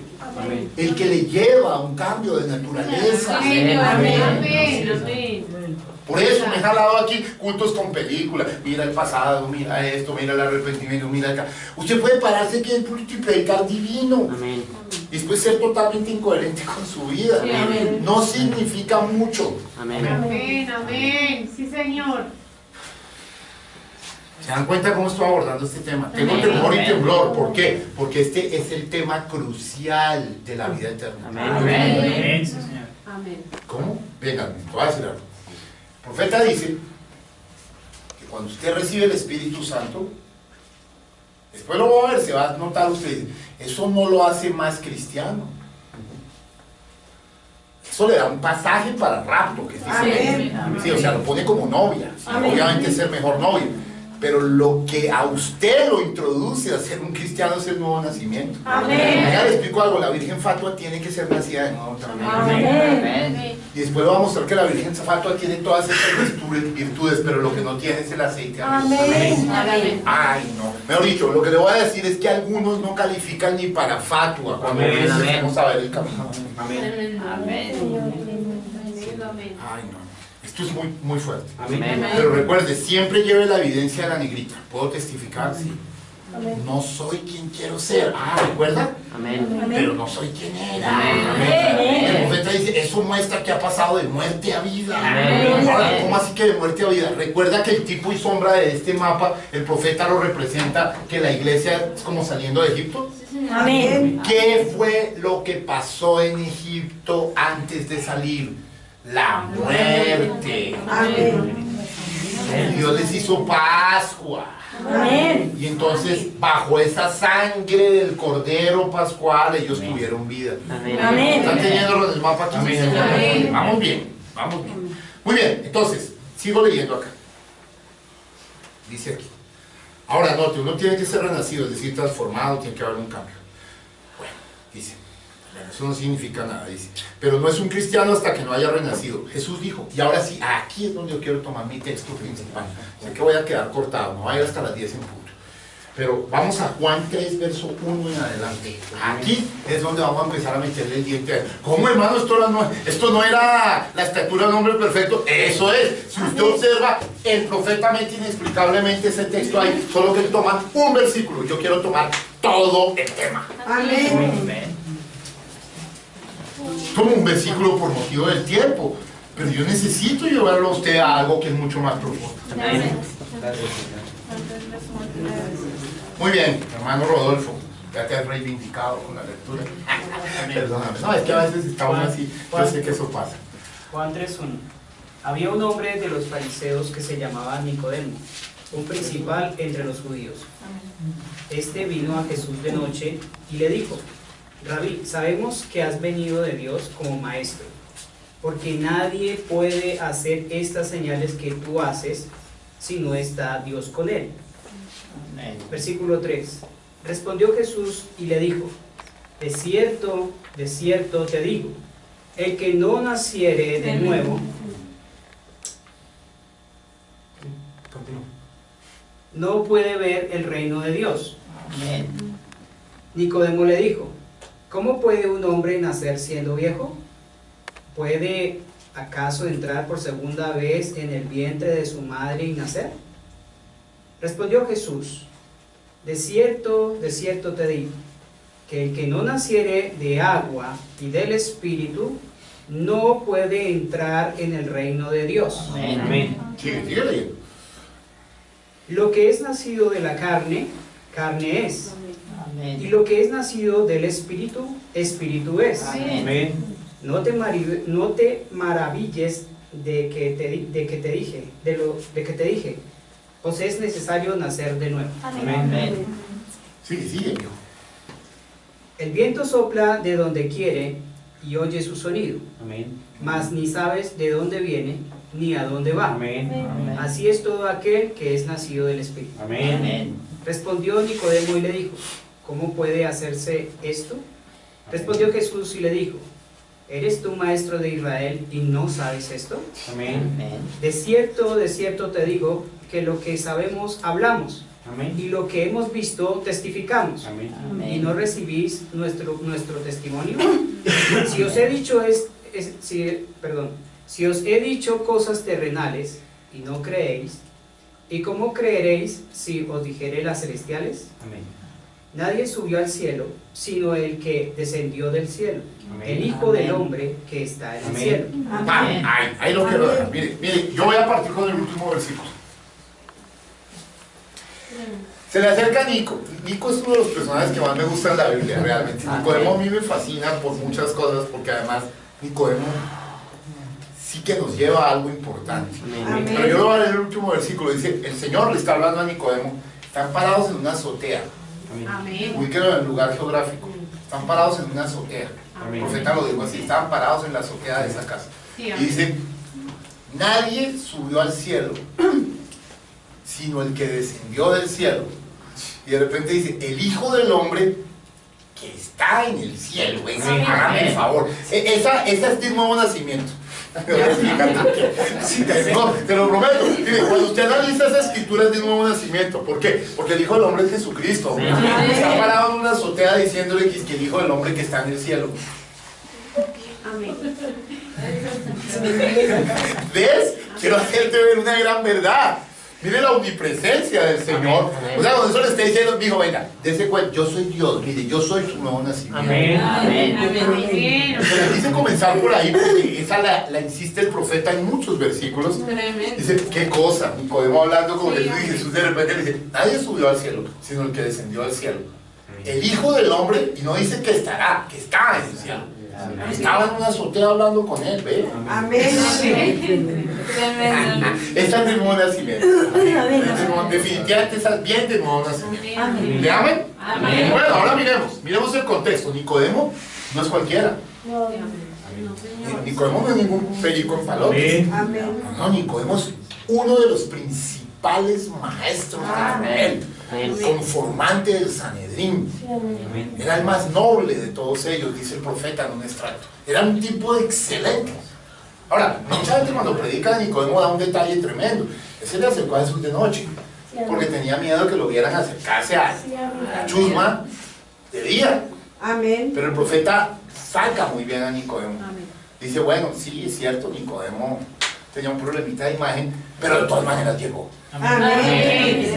el que le lleva a un cambio de naturaleza. Amén. Amén. Amén. Amén. Por eso me he jalado aquí cultos con películas. Mira el pasado, mira esto, mira el arrepentimiento, mira acá. Usted puede pararse aquí en el púlpito y predicar divino. Amén. Y después ser totalmente incoherente con su vida. Sí, amén. No significa mucho. Amén. Amén. Amén. Sí, Señor. ¿Se dan cuenta cómo estoy abordando este tema? Tengo Amén. temor y temblor. ¿Por qué? Porque este es el tema crucial de la vida eterna. Amén. Amén. Amén, sí, Señor. Amén. ¿Cómo? Vengan, te voy a decir algo. El profeta dice que cuando usted recibe el Espíritu Santo, después lo va a ver, se va a notar usted, eso no lo hace más cristiano. Eso le da un pasaje para rapto, que es diferente. Sí, o sea, lo pone como novia. Sí, obviamente es el mejor novio. Pero lo que a usted lo introduce a ser un cristiano es el nuevo nacimiento. Ya le explico algo, la Virgen Fatua tiene que ser nacida de nuevo también. Y después le voy a mostrar que la Virgen Fatua tiene todas estas virtudes, pero lo que no tiene es el aceite. Ay, no. Mejor dicho, lo que le voy a decir es que algunos no califican ni para Fatua cuando empecemos a ver el camino. Ay, no. Esto es muy fuerte. Pero recuerde, siempre lleve la evidencia de la negrita. ¿Puedo testificar? Sí. No soy quien quiero ser. ¿Recuerda? Pero no soy quien era. El profeta dice, eso muestra que ha pasado de muerte a vida. Ahora, ¿cómo así que de muerte a vida? Recuerda que el tipo y sombra de este mapa, el profeta lo representa, que la iglesia es como saliendo de Egipto. ¿Qué fue lo que pasó en Egipto antes de salir? La muerte. Dios les hizo Pascua. Y entonces bajo esa sangre del Cordero Pascual ellos tuvieron vida. ¿Están teniendo el mapa aquí? Vamos bien, vamos bien. Muy bien, entonces sigo leyendo acá. Dice aquí. Ahora note, uno tiene que ser renacido, es decir, transformado, tiene que haber un cambio. Bueno, dice. Eso no significa nada, dice. Pero no es un cristiano hasta que no haya renacido. Jesús dijo, y ahora sí, aquí es donde yo quiero tomar mi texto principal. Sé que voy a quedar cortado, no voy a ir hasta las 10 en punto. Pero vamos a Juan 3, verso 1 en adelante. Aquí es donde vamos a empezar a meterle el diente. ¿Cómo, hermano? Esto no era la estatura de un hombre perfecto. Eso es. Si usted observa, el profetamente, inexplicablemente, ese texto ahí, solo que toman un versículo. Yo quiero tomar todo el tema. Amén. Tomo un versículo por motivo del tiempo, pero yo necesito llevarlo a usted a algo que es mucho más profundo. Muy bien, hermano Rodolfo, ya te has reivindicado con la lectura. Perdóname, no, es que a veces estamos así, yo sé que eso pasa. Juan 3:1. Había un hombre de los fariseos que se llamaba Nicodemo, un principal entre los judíos. Este vino a Jesús de noche y le dijo: Rabí, sabemos que has venido de Dios como maestro, porque nadie puede hacer estas señales que tú haces si no está Dios con él. Versículo 3. Respondió Jesús y le dijo: de cierto te digo, el que no naciere de nuevo no puede ver el reino de Dios. Nicodemo le dijo: ¿cómo puede un hombre nacer siendo viejo? ¿Puede acaso entrar por segunda vez en el vientre de su madre y nacer? Respondió Jesús: de cierto te digo, que el que no naciere de agua y del Espíritu no puede entrar en el reino de Dios. Amén. Sigue leyendo. Lo que es nacido de la carne, carne es. Y lo que es nacido del Espíritu, Espíritu es. Amén. No te maravilles de que te dije, pues es necesario nacer de nuevo. Amén. Sigue, hijo. El viento sopla de donde quiere y oye su sonido, mas ni sabes de dónde viene ni a dónde va. Así es todo aquel que es nacido del Espíritu. Respondió Nicodemo y le dijo: ¿cómo puede hacerse esto? Respondió Jesús y le dijo: ¿eres tú maestro de Israel y no sabes esto? De cierto te digo que lo que sabemos hablamos, y lo que hemos visto testificamos, y no recibís nuestro testimonio. Si os he dicho si os he dicho cosas terrenales y no creéis, ¿y cómo creeréis si os dijere las celestiales? Nadie subió al cielo, sino el que descendió del cielo, el Hijo del Hombre que está en el cielo. Ahí lo quiero dejar. Mire, yo voy a partir con el último versículo. Se le acerca Nico. Nico es uno de los personajes que más me gustan en la Biblia, realmente. Nicodemo a mí me fascina por muchas cosas, porque además Nicodemo sí que nos lleva a algo importante. Pero yo voy a leer el último versículo. Dice, el Señor le está hablando a Nicodemo. Están parados en una azotea. Ubíquenlo en el lugar geográfico. Están parados en una azotea. El profeta lo dijo así, estaban parados en la azotea de esa casa. Y dice, nadie subió al cielo, sino el que descendió del cielo. Y de repente dice, el Hijo del Hombre que está en el cielo. Hágame el favor. Esa es de nuevo nacimiento. Sí, no, te lo prometo. Mire, cuando usted analiza esa escritura es de nuevo nacimiento. ¿Por qué? Porque el Hijo del Hombre es Jesucristo. Está parado en una azotea diciéndole que el Hijo del Hombre que está en el cielo. Amén. ¿Ves? Quiero hacerte ver una gran verdad. Mire la omnipresencia del Señor. O sea, cuando eso le está diciendo, dijo, venga, dése cuenta, yo soy Dios, mire, yo soy su nuevo nacimiento. Pero quise comenzar por ahí porque esa la insiste el profeta en muchos versículos. Dice, ¿qué cosa? Nicodemo hablando con Jesús y Jesús de repente le dice, nadie subió al cielo, sino el que descendió al cielo. El Hijo del Hombre, y no dice que estará, que está en el cielo. Estaba en una azotea hablando con él, ¿ve? Amén. Esta es de nuevo nacimiento. Definitivamente estás bien de nuevo nacimiento. ¿Le amen? Bueno, ahora miremos el contexto. Nicodemo no es cualquiera. Nicodemo no es ningún perico en palotes. No, Nicodemo es uno de los principales maestros de Israel. Conformante del Sanedrín. Era el más noble de todos ellos, dice el profeta en un extracto. Era un tipo excelente. Ahora, mucha gente cuando predica de Nicodemo da un detalle tremendo. Ese le acercó a Jesús de noche, porque tenía miedo que lo vieran acercarse a la chusma de día. Pero el profeta saca muy bien a Nicodemo. Dice, bueno, sí, es cierto, Nicodemo tenía un problemita de imagen, pero de todas maneras llegó. O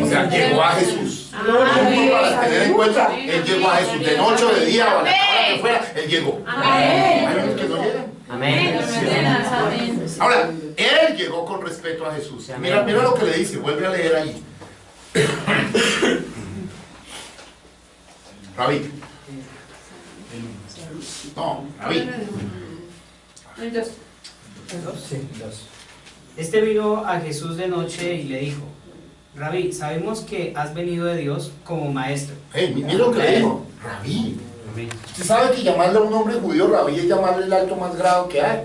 sea, llegó a Jesús. Para tener en cuenta, él llegó a Jesús de noche o de día o a la hora que fuera, él llegó. Hay unos que no llegan. Ahora, él llegó con respeto a Jesús. Mira lo que le dice, vuelve a leer ahí. Rabí. No, Rabí. Este vino a Jesús de noche y le dijo, Rabí, sabemos que has venido de Dios como maestro. Mira lo que le dijo, Rabí. Usted sabe que llamarle a un hombre judío Rabí es llamarle el alto más grado que hay.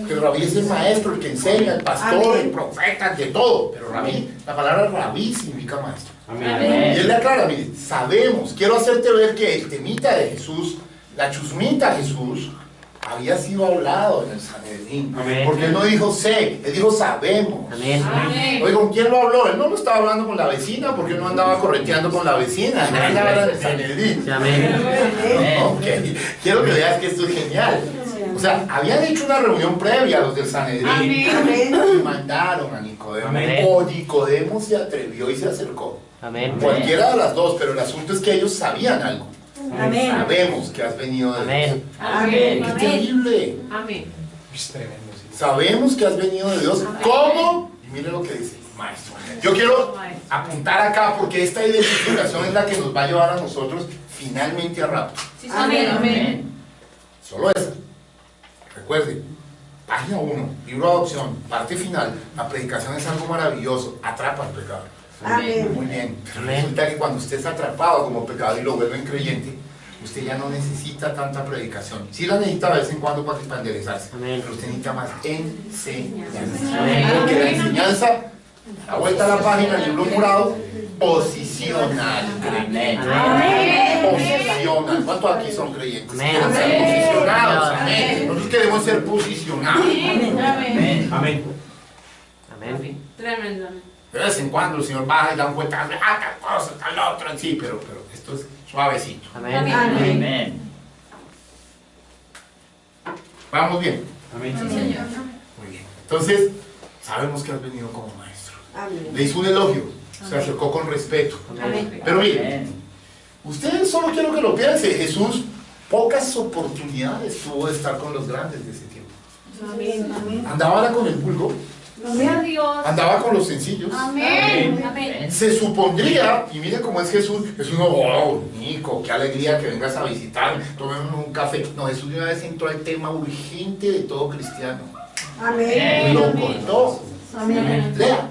Que el Rabí es el maestro, el que enseña, el pastor, el profeta, de todo. Pero Rabí, la palabra Rabí significa maestro. Y él le aclara, mire, sabemos, quiero hacerte ver que el temita de Jesús, la chusmita de Jesús, había sido hablado en el Sanedrín. Porque él no dijo sé, él dijo sabemos. Oye, ¿con quién lo habló? Él no lo estaba hablando con la vecina, porque él no andaba correteando con la vecina, él andaba en el Sanedrín. Okay. Quiero que veas que esto es genial. O sea, habían hecho una reunión previa los del Sanedrín y mandaron a Nicodemo. O Nicodemo se atrevió y se acercó. Cualquiera de las dos, pero el asunto es que ellos sabían algo. Sabemos que has venido de Dios. ¡Qué terrible! Sabemos que has venido de Dios. ¿Cómo? Y mire lo que dice, maestro. Yo quiero apuntar acá porque esta identificación es la que nos va a llevar a nosotros finalmente a rapto. Solo esa. Recuerde, página 1, libro de adopción, parte final. La predicación es algo maravilloso, atrapa al pecador. Muy bien, pero resulta que cuando usted es atrapado como pecador y lo vuelven creyente, usted ya no necesita tanta predicación. Sí la necesita de vez en cuando para enderezarse, pero usted necesita más enseñanza. Porque la enseñanza, la vuelta a la página, el libro morado, posicional. Posicional. ¿Cuántos aquí son creyentes? Quieren ser posicionados. Nosotros queremos ser posicionados. Tremendo. De vez en cuando el Señor baja y da cuenta, tal cosa, tal otra, sí, pero esto es suavecito. ¿Vamos bien? Amén. Muy bien. Entonces, sabemos que has venido como maestro. Le hizo un elogio, se acercó con respeto. Pero mire, ustedes solo quiero que lo piensen, Jesús pocas oportunidades tuvo de estar con los grandes de ese tiempo. Andaba con el vulgo. Andaba con los sencillos. Se supondría, y miren cómo es Jesús, es uno, wow, Nico, qué alegría que vengas a visitarme, tomemos un café. No, Jesús de una vez entró al tema urgente de todo cristiano. Lo cortó. Lea.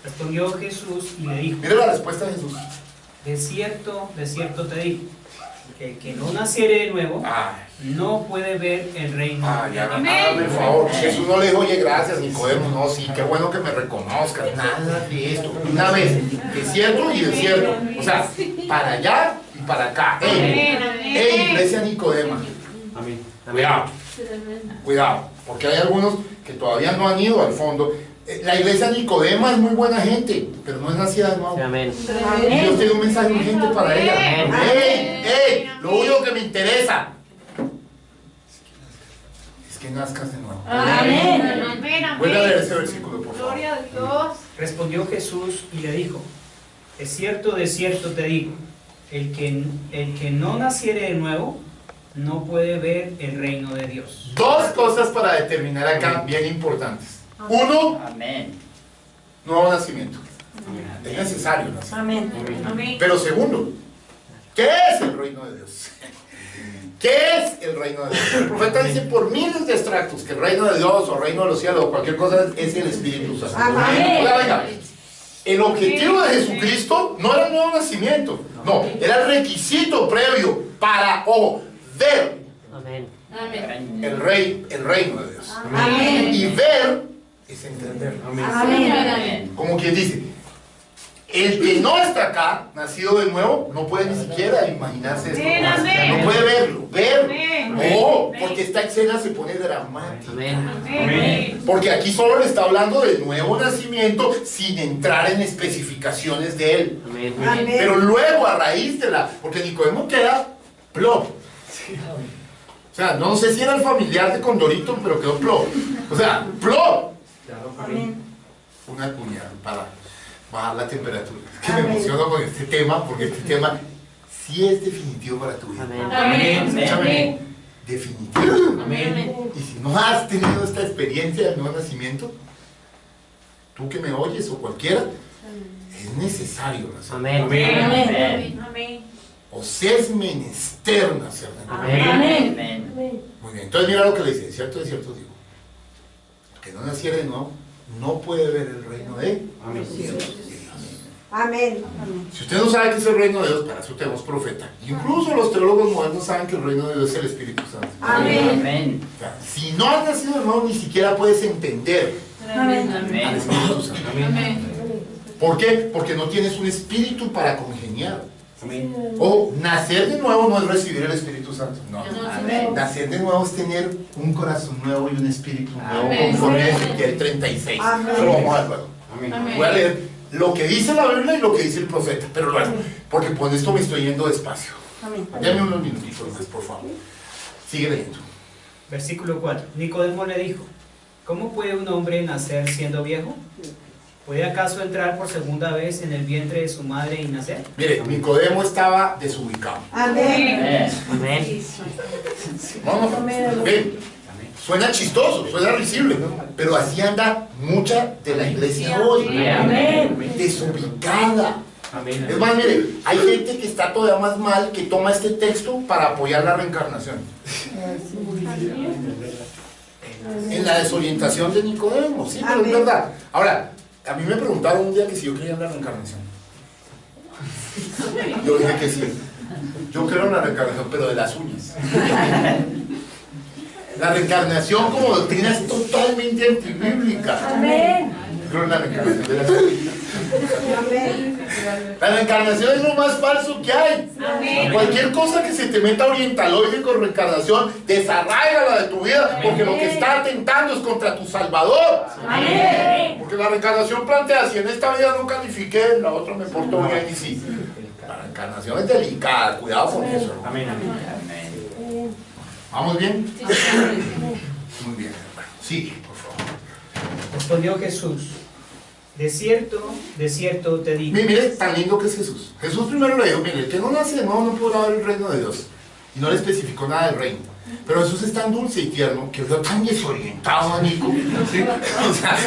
Respondió Jesús y le dijo, Mira la respuesta de Jesús. de cierto te digo, El que no naciere de nuevo no puede ver el reino de Dios. Hágame el favor. Jesús no le dijo, oye, gracias, Nicodemo. No, sí, qué bueno que me reconozcas. Nada de esto. Una vez, desierto y desierto. O sea, para allá y para acá. ¡Ey, iglesia Nicodema! Amén. Cuidado, cuidado, porque hay algunos que todavía no han ido al fondo. La iglesia Nicodema es muy buena gente, pero no es nacida de nuevo. Amén. Y Dios tiene un mensaje urgente para ella. Amén. ¡Ey! Lo único que me interesa es que nazcas de nuevo. Amén. Vuelve a leer ese versículo, por favor. Gloria a Dios. Respondió Jesús y le dijo, de cierto te digo, el que no naciere de nuevo no puede ver el reino de Dios. Dos cosas para determinar acá bien importantes. Uno, nuevo nacimiento. Es necesario nacer. Amén. Pero segundo, ¿qué es el reino de Dios? ¿Qué es el reino de Dios? El profeta dice por miles de extractos que el reino de Dios o reino de los cielos o cualquier cosa es el Espíritu Santo. Oiga, venga, el objetivo de Jesucristo no era el nuevo nacimiento, no, era el requisito previo para ver el reino de Dios. Y ver es entender. Como quien dice, el que no está acá, nacido de nuevo, no puede ni siquiera imaginarse esto. No puede verlo. Porque esta escena se pone dramática. Porque aquí solo le está hablando del nuevo nacimiento sin entrar en especificaciones de él. Pero luego, a raíz de porque Nicodemo queda plop. O sea, no sé si era el familiar de Condorito, pero quedó plop. O sea, plop. Una cuñada para bajar la temperatura. Es que me emociono con este tema, porque este tema sí es definitivo para tu vida. Escúchame, definitivo. Y si no has tenido esta experiencia del nuevo nacimiento, tú que me oyes o cualquiera, es necesario nacer. O se es menester nacer. Muy bien, entonces mira lo que le dice, cierto, digo. Que no naciera de nuevo, no puede ver el reino de Dios. Amén. Si usted no sabe qué es el reino de Dios, para eso tenemos profeta. Incluso los teólogos modernos saben que el reino de Dios es el Espíritu Santo. Amén. O sea, si no has nacido de nuevo, ni siquiera puedes entender al Espíritu Santo. ¿Por qué? Porque no tienes un espíritu para congeniar. O nacer de nuevo no es recibir el Espíritu Santo. No. Nacer de nuevo es tener un corazón nuevo y un espíritu nuevo, conforme a Ezequiel 36. Eso lo vamos a ver luego. Voy a leer lo que dice la Biblia y lo que dice el profeta, pero luego, porque por esto me estoy yendo despacio. Dame unos minutitos más, por favor. Sigue leyendo. Versículo 4. Nicodemo le dijo, ¿cómo puede un hombre nacer siendo viejo? ¿Puede acaso entrar por segunda vez en el vientre de su madre y nacer? Mire, Nicodemo estaba desubicado. Amén. Ven, suena chistoso, suena risible, pero así anda mucha de la iglesia hoy. Desubicada. Es más, mire, hay gente que está todavía más mal, que toma este texto para apoyar la reencarnación. En la desorientación de Nicodemo, sí, pero es verdad. Ahora, a mí me preguntaron un día que si yo creía en la reencarnación. Yo dije que sí. Yo creo en la reencarnación, pero de las uñas. La reencarnación como doctrina es totalmente antibíblica. Amén. Creo en la reencarnación de las uñas. La reencarnación es lo más falso que hay. Cualquier cosa que se te meta orientaloide con reencarnación, desarráigala de tu vida, porque lo que está atentando es contra tu Salvador. Porque la reencarnación plantea, si en esta vida no califiqué, en la otra me porto bien y sí. La reencarnación es delicada, cuidado con eso. ¿Vamos bien? Muy bien, hermano. Sí, por favor. Respondió Jesús, de cierto te digo. Mire, tan lindo que es Jesús. Jesús primero le dijo, mire, el que no nace de nuevo no podrá ver el reino de Dios. Y no le especificó nada del reino. Pero Jesús es tan dulce y tierno que lo vio tan desorientado a Nico. ¿Sí? O sea,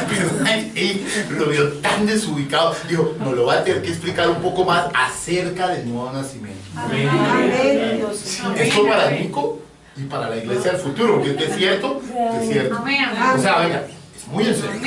lo vio tan desubicado. Dijo, nos lo va a tener que explicar un poco más acerca del nuevo nacimiento. Esto para Nico y para la iglesia del futuro, porque es cierto, es cierto. O sea, venga, es muy en serio.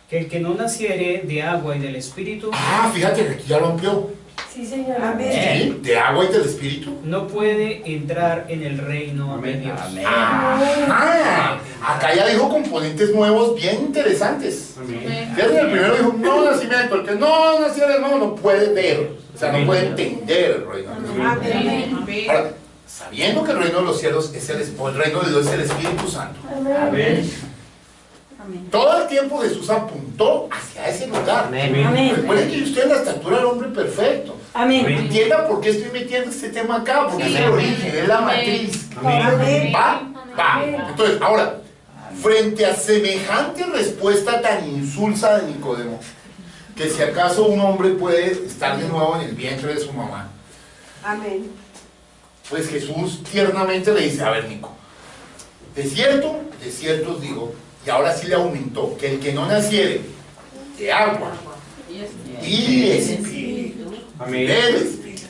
Que el que no naciere de agua y del Espíritu. Fíjate que aquí ya lo amplió. Sí, Señor. Amén. ¿Sí? ¿De agua y del Espíritu? no puede entrar en el reino de Dios. Ah, acá ya dijo componentes nuevos bien interesantes. Fíjate, el primero dijo no nacimiento, el que no nació del nuevo no puede ver, o sea, no puede entender el reino de Dios. Amén. Ahora, sabiendo que el reino de los cielos es el reino de Dios es el Espíritu Santo. Amén. Todo el tiempo Jesús apuntó hacia ese lugar. Recuerden que usted es la estatura del hombre perfecto. Amén. Entienda por qué estoy metiendo este tema acá, porque es el origen, es la matriz. Amén. ¿Va? Va. Entonces, ahora, frente a semejante respuesta tan insulsa de Nicodemo, que si acaso un hombre puede estar de nuevo en el vientre de su mamá, Amén. pues Jesús tiernamente le dice, a ver, Nico, de cierto os digo, y ahora sí le aumentó, que el que no naciere de agua y de espíritu, del espíritu,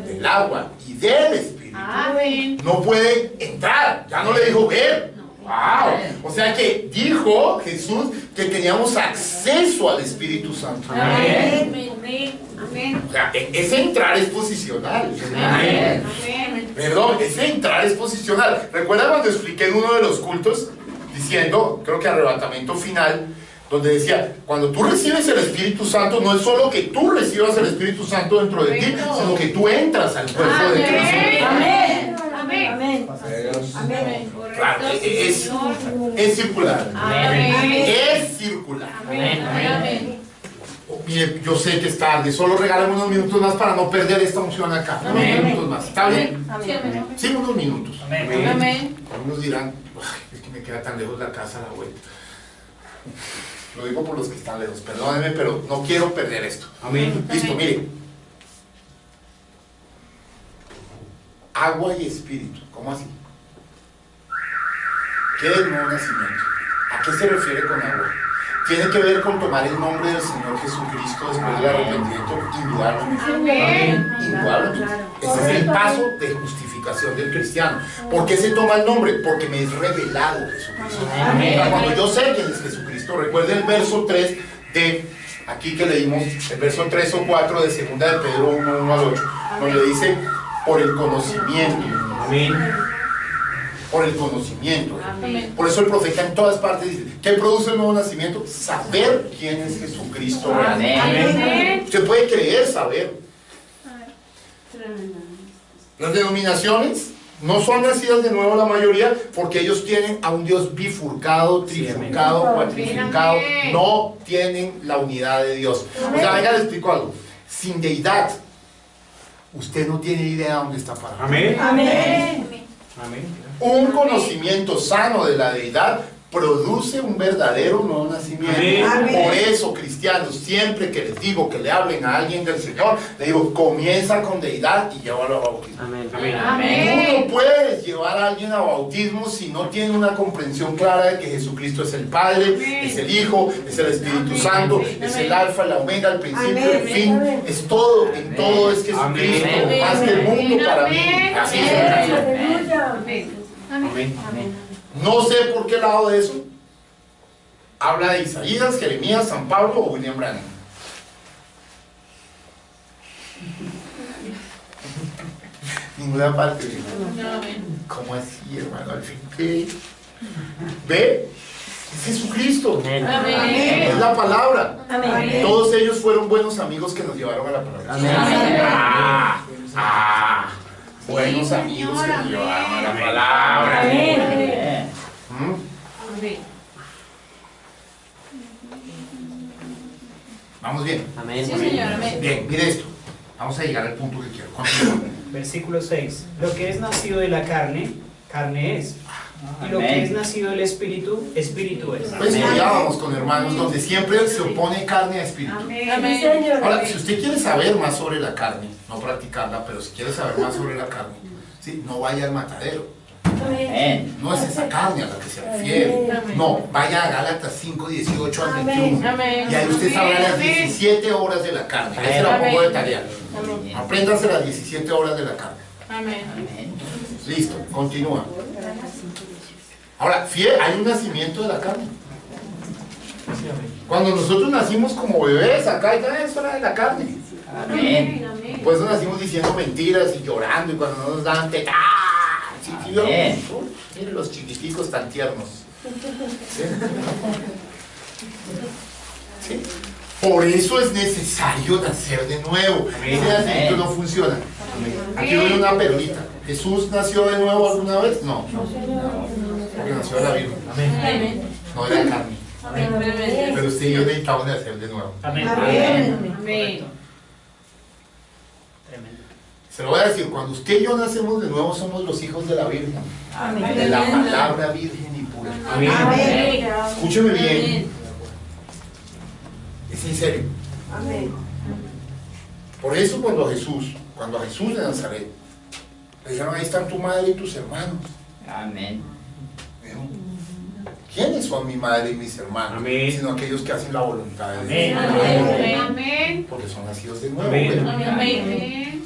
del agua y del espíritu, no puede entrar. Ya no le dijo ver. Wow. O sea que dijo Jesús que teníamos acceso al Espíritu Santo. Amén. O sea, ese entrar es posicional. Perdón, ese entrar es posicional. ¿Recuerdan cuando expliqué en uno de los cultos diciendo, creo que arrebatamiento final, donde decía, cuando tú recibes el Espíritu Santo, no es solo que tú recibas el Espíritu Santo dentro de ti, sino que tú entras al cuerpo de Cristo. Amén. Amén. Amén. Claro, es circular. Es circular. Mire, yo sé que es tarde, solo regálame unos minutos más para no perder esta unción acá. Unos minutos más, ¿está bien? Sí, unos minutos. Algunos dirán, es que me queda tan lejos la casa a la vuelta. Lo digo por los que están lejos, perdónenme, pero no quiero perder esto. Listo, mire. Agua y espíritu, ¿cómo así? ¿Qué es el nuevo nacimiento? ¿A qué se refiere con agua? Tiene que ver con tomar el nombre del Señor Jesucristo después del arrepentimiento, indudablemente. Indudablemente. Ese es el paso de justificación del cristiano. ¿Por qué se toma el nombre? Porque me es revelado Jesucristo. Cuando yo sé quién es Jesucristo, recuerde el verso 3 de aquí que leímos, el verso 3 o 4 de 2 de Pedro 1, 1 al 8, donde dice, por el conocimiento. Por el conocimiento. Por eso el profeta en todas partes dice, ¿qué produce el nuevo nacimiento? Saber quién es Jesucristo. Usted puede creer saber. Las denominaciones no son nacidas de nuevo la mayoría porque ellos tienen a un Dios bifurcado, trifurcado, cuatrifurcado, no tienen la unidad de Dios. O sea, venga, le explico algo. Sin deidad, usted no tiene idea de dónde está parado. Un conocimiento sano de la deidad produce un verdadero nuevo nacimiento. Por eso, cristianos, siempre que les digo que le hablen a alguien del Señor, le digo, comienza con deidad y llévalo a bautismo. Tú no puedes llevar a alguien a bautismo si no tiene una comprensión clara de que Jesucristo es el Padre, es el Hijo, es el Espíritu Santo, es el Alfa, el Omega, el principio, el fin, es todo, en todo es Jesucristo, más que el mundo para mí. Así es la canción. No sé por qué lado de eso habla de Isaías, Jeremías, San Pablo o William Branham. Ninguna parte. ¿Cómo así, hermano? Al fin, ¿qué? ¿Ve? Es Jesucristo. Es la palabra. Todos ellos fueron buenos amigos que nos llevaron a la palabra. Buenos amigos que nos llevaron a la palabra. Vamos bien. Bien, mire esto. Vamos a llegar al punto que quiero. Versículo 6. Lo que es nacido de la carne, carne es. Y lo que es nacido del espíritu, espíritu es. Pues estudiábamos con hermanos donde siempre se opone carne a espíritu. Ahora, si usted quiere saber más sobre la carne, no practicarla, pero si quiere saber más sobre la carne, ¿sí? No vaya al matadero. No es esa carne a la que se refiere. No, vaya a Gálatas 5, 18 al 21. Y ahí usted sabrá las 17 horas de la carne. Ahí se la pongo de tarea. Apréndase las 17 horas de la carne. Listo, continúa. Ahora, hay un nacimiento de la carne. Cuando nosotros nacimos como bebés, acá ya es hora de la carne. Amén. Amén. Por eso nacimos diciendo mentiras y llorando y cuando no nos daban teta. Sí, sí, Amén. miren los chiquiticos tan tiernos. ¿Sí? ¿Sí? Por eso es necesario nacer de nuevo. Ese nacimiento no funciona. Aquí viene una perolita. ¿Jesús nació de nuevo alguna vez? No. Porque nació de la Virgen. Amén. No era carne. Pero usted y yo necesitamos nacer de nuevo. Amén. Amén. Tremendo. Se lo voy a decir, cuando usted y yo nacemos de nuevo somos los hijos de la Virgen. Amén. De la palabra virgen y pura. Amén. Escúcheme bien. Es en serio. Amén. Por eso cuando a Jesús de Nazaret, le dijeron, ahí están tu madre y tus hermanos. Amén. Dijo, ¿quiénes son mi madre y mis hermanos? Amén. Sino aquellos que hacen la voluntad de Dios. Amén. Amén. Porque son nacidos de nuevo. Amén. Bueno, Amén.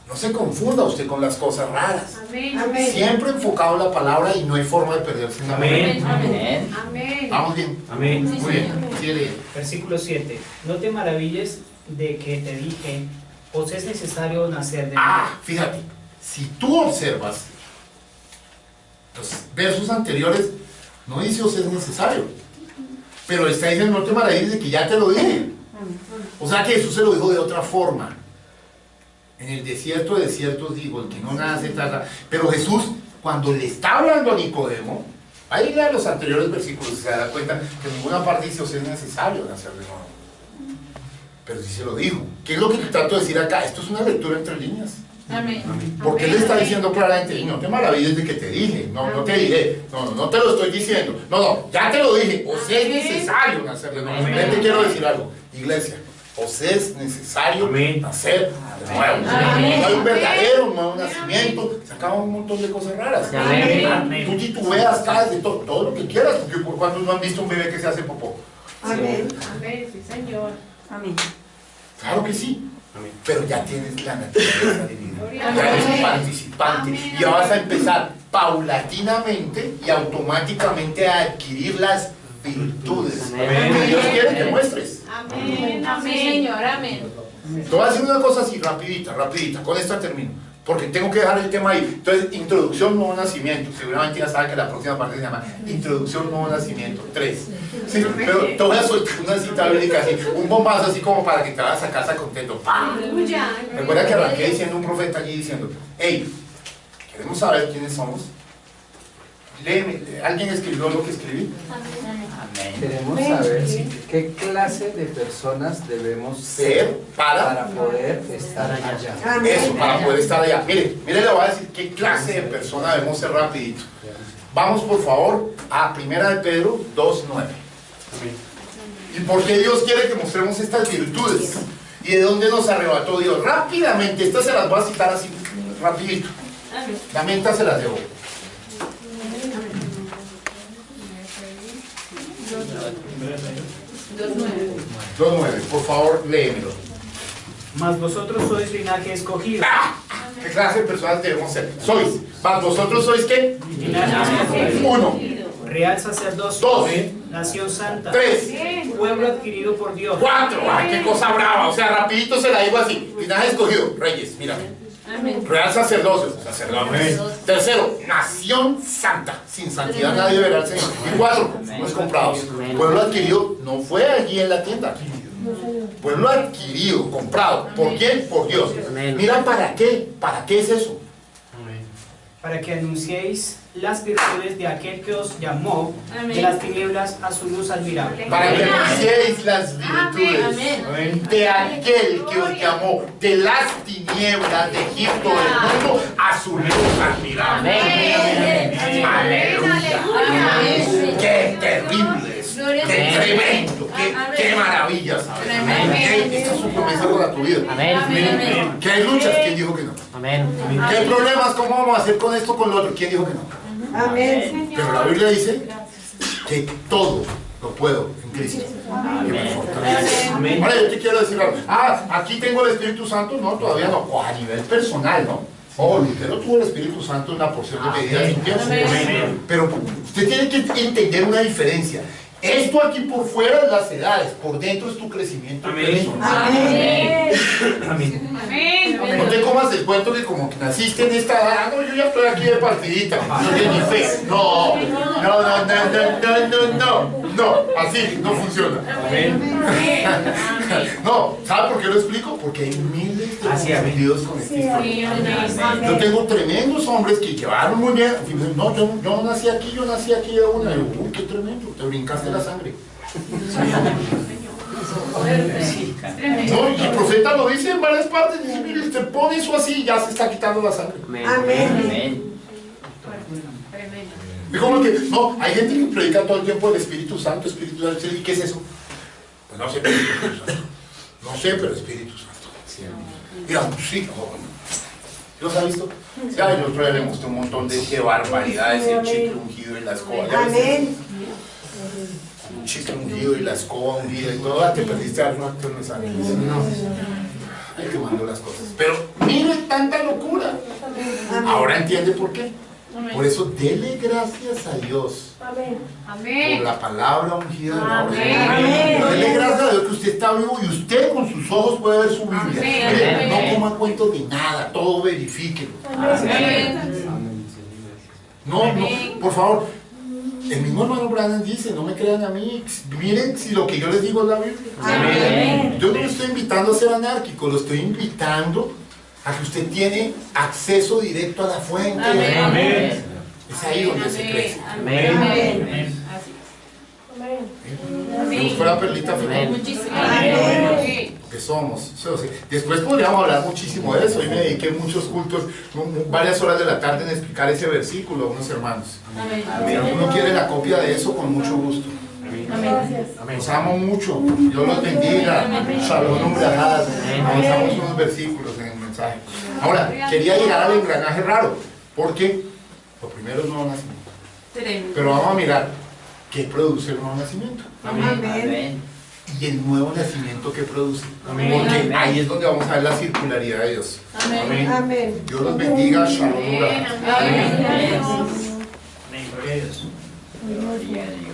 no se confunda usted con las cosas raras. Amén. Amén. Siempre enfocado en la palabra y no hay forma de perderse en la Amén. palabra. Amén. Amén. Vamos bien. Amén. Muy bien. Sigue leyendo. Versículo 7. No te maravilles de que te dije, os es necesario nacer de nuevo. Fíjate, si tú observas los versos anteriores, no dice os es necesario, pero está diciendo no te maravilles de que ya te lo dije. O sea que Jesús se lo dijo de otra forma. En el desierto de desiertos digo, el que no nace tarda. Pero Jesús, cuando le está hablando a Nicodemo, ahí lea los anteriores versículos y se da cuenta que en ninguna parte dice os es necesario nacer de nuevo. Pero sí se lo dijo. ¿Qué es lo que te trato de decir acá? Esto es una lectura entre líneas. Amén. Porque él le está diciendo claramente, y no te maravilles de que te dije, no te diré, no te lo estoy diciendo, ya te lo dije, os es necesario nacer de nuevo. Amén. Te quiero decir algo, iglesia, os es necesario Amén. nacer de nuevo. Amén. No hay un verdadero nuevo nacimiento, se acaban un montón de cosas raras. Amén. Tú titubeas, caes de todo lo que quieras, porque cuando no han visto un bebé que se hace popó. Amén. Amén. Sí, Señor. Amén. Claro que sí. Amén. Pero ya tienes la naturaleza divina. Gloria a Ya eres Dios. un participante. Amén. Y ya vas a empezar paulatinamente y automáticamente a adquirir las virtudes Amén. que Dios quiere que muestres. Amén. Amén. Señor. Amén. Te voy a decir una cosa así, rapidita, con esta termino, porque tengo que dejar el tema ahí. Entonces, introducción, nuevo nacimiento. Seguramente ya saben que la próxima parte se llama introducción, nuevo nacimiento. 3. Sí, pero te voy a soltar una cita bíblica así, un bombazo así como para que te vayas a casa contento. ¡Pam! Aleluya. Recuerda que arranqué diciendo un profeta allí diciendo, hey, queremos saber quiénes somos. Léeme, ¿alguien escribió lo que escribí? Amén. Queremos saber qué clase de personas debemos Ser para poder estar allá. Amén. eso, para poder estar allá. Mire, le voy a decir qué clase de persona debemos ser rapidito. Vamos por favor a 1 de Pedro 2:9. ¿Y por qué Dios quiere que mostremos estas virtudes? ¿Y de dónde nos arrebató Dios? Rápidamente, estas se las voy a citar así, rapidito. La menta se las llevó. 2:9, por favor, léemelo. Mas vosotros sois linaje escogido. ¿Qué clase de personas debemos ser? Sois. ¿Más vosotros sois qué? Linaje escogido. 1, Real sacerdocio. 2, Nación santa. 3, Pueblo adquirido por Dios. 4. ¡Ay, qué cosa brava! O sea, rapidito se la digo así. Linaje escogido, reyes, mírame. Real sacerdocio, sacerdotes. Tercero, nación santa. Sin santidad nadie verá al Señor. Y 4, los comprados. Pueblo adquirido no fue allí en la tienda. Pueblo adquirido, comprado. ¿Por quién? Por Dios. Mira, ¿para qué? ¿Para qué es eso? Para que anunciéis las virtudes de aquel que os llamó de las tinieblas a su luz admirable. Para que anunciéis las virtudes de aquel que os llamó de las tinieblas de Egipto del mundo a su luz admirable. Aleluya. Qué terrible es. Qué tremendo. Qué maravilla. Esta es su promesa para tu vida. Amén. ¿Qué hay luchas? ¿Quién dijo que no? Amén. ¿Qué hay problemas? ¿Cómo vamos a hacer con esto, con lo otro? ¿Quién dijo que no? Amén. Pero la Biblia dice que todo lo puedo en Cristo. Que me fortalece. Ahora yo te quiero decir algo. Aquí tengo el Espíritu Santo. No, todavía no. O a nivel personal, ¿no? Lutero tuvo el Espíritu Santo en una porción de medida limpias. Pero usted tiene que entender una diferencia. Esto aquí por fuera es las edades, por dentro es tu crecimiento personal. Amén. Amén. No te comas el cuento de como que naciste en esta edad, no, yo ya estoy aquí de partidita, no tiene ni fe. No, no, así no funciona. No, ¿sabe por qué lo explico? Porque hay miles de confundidos con esta historia. Yo tengo tremendos hombres que llevaron muy bien. No, yo no nací aquí, yo nací aquí de una. Y yo, uy, qué tremendo, te brincaste la sangre. No, y el profeta lo dice en varias partes. Dice, mire, usted pone eso así, ya se está quitando la sangre. Amén. Es como que, no, hay gente que predica todo el tiempo el Espíritu Santo, ¿y qué es eso? Pues no sé, pero Espíritu Santo. No sé, pero Espíritu Santo. Mira, sí, ¿los ha visto? Ya, el otro día le mostré un montón de qué barbaridades, el chicle ungido y la escoba. Amén. Un chicle ungido y la escoba ungida y todo. Te perdiste algo acto en los ángeles. No. Hay que mandar las cosas. Pero mire tanta locura. Ahora entiende por qué. Por eso, dele gracias a Dios por la palabra ungida de la obra. Dele gracias a Dios que usted está vivo y usted con sus ojos puede ver su Biblia. Mire, no coma cuentos de nada, todo verifíquelo. No, por favor. El mismo hermano Branham dice, no me crean a mí, miren si lo que yo les digo es la Biblia. Yo no lo estoy invitando a ser anárquico, lo estoy invitando a que usted tiene acceso directo a la fuente. Amén. Es ahí donde se crece. Amén. Me gustó la perlita final. Que somos. Después podríamos hablar muchísimo de eso. Hoy me dediqué muchos cultos, varias horas de la tarde en explicar ese versículo a unos hermanos. Si alguno quiere la copia de eso, con mucho gusto. Los amo mucho. Dios los bendiga. Shalom, brajadas. Avanzamos unos versículos en el mensaje. Ahora, quería llegar al engranaje raro, porque lo primero es nuevo nacimiento. Pero vamos a mirar qué produce el nuevo nacimiento. Amén. Y el nuevo nacimiento que produce. Porque ahí es donde vamos a ver la circularidad de Dios. Amén. Dios los bendiga. Shalom, brajadas. Amén. Gloria a Dios.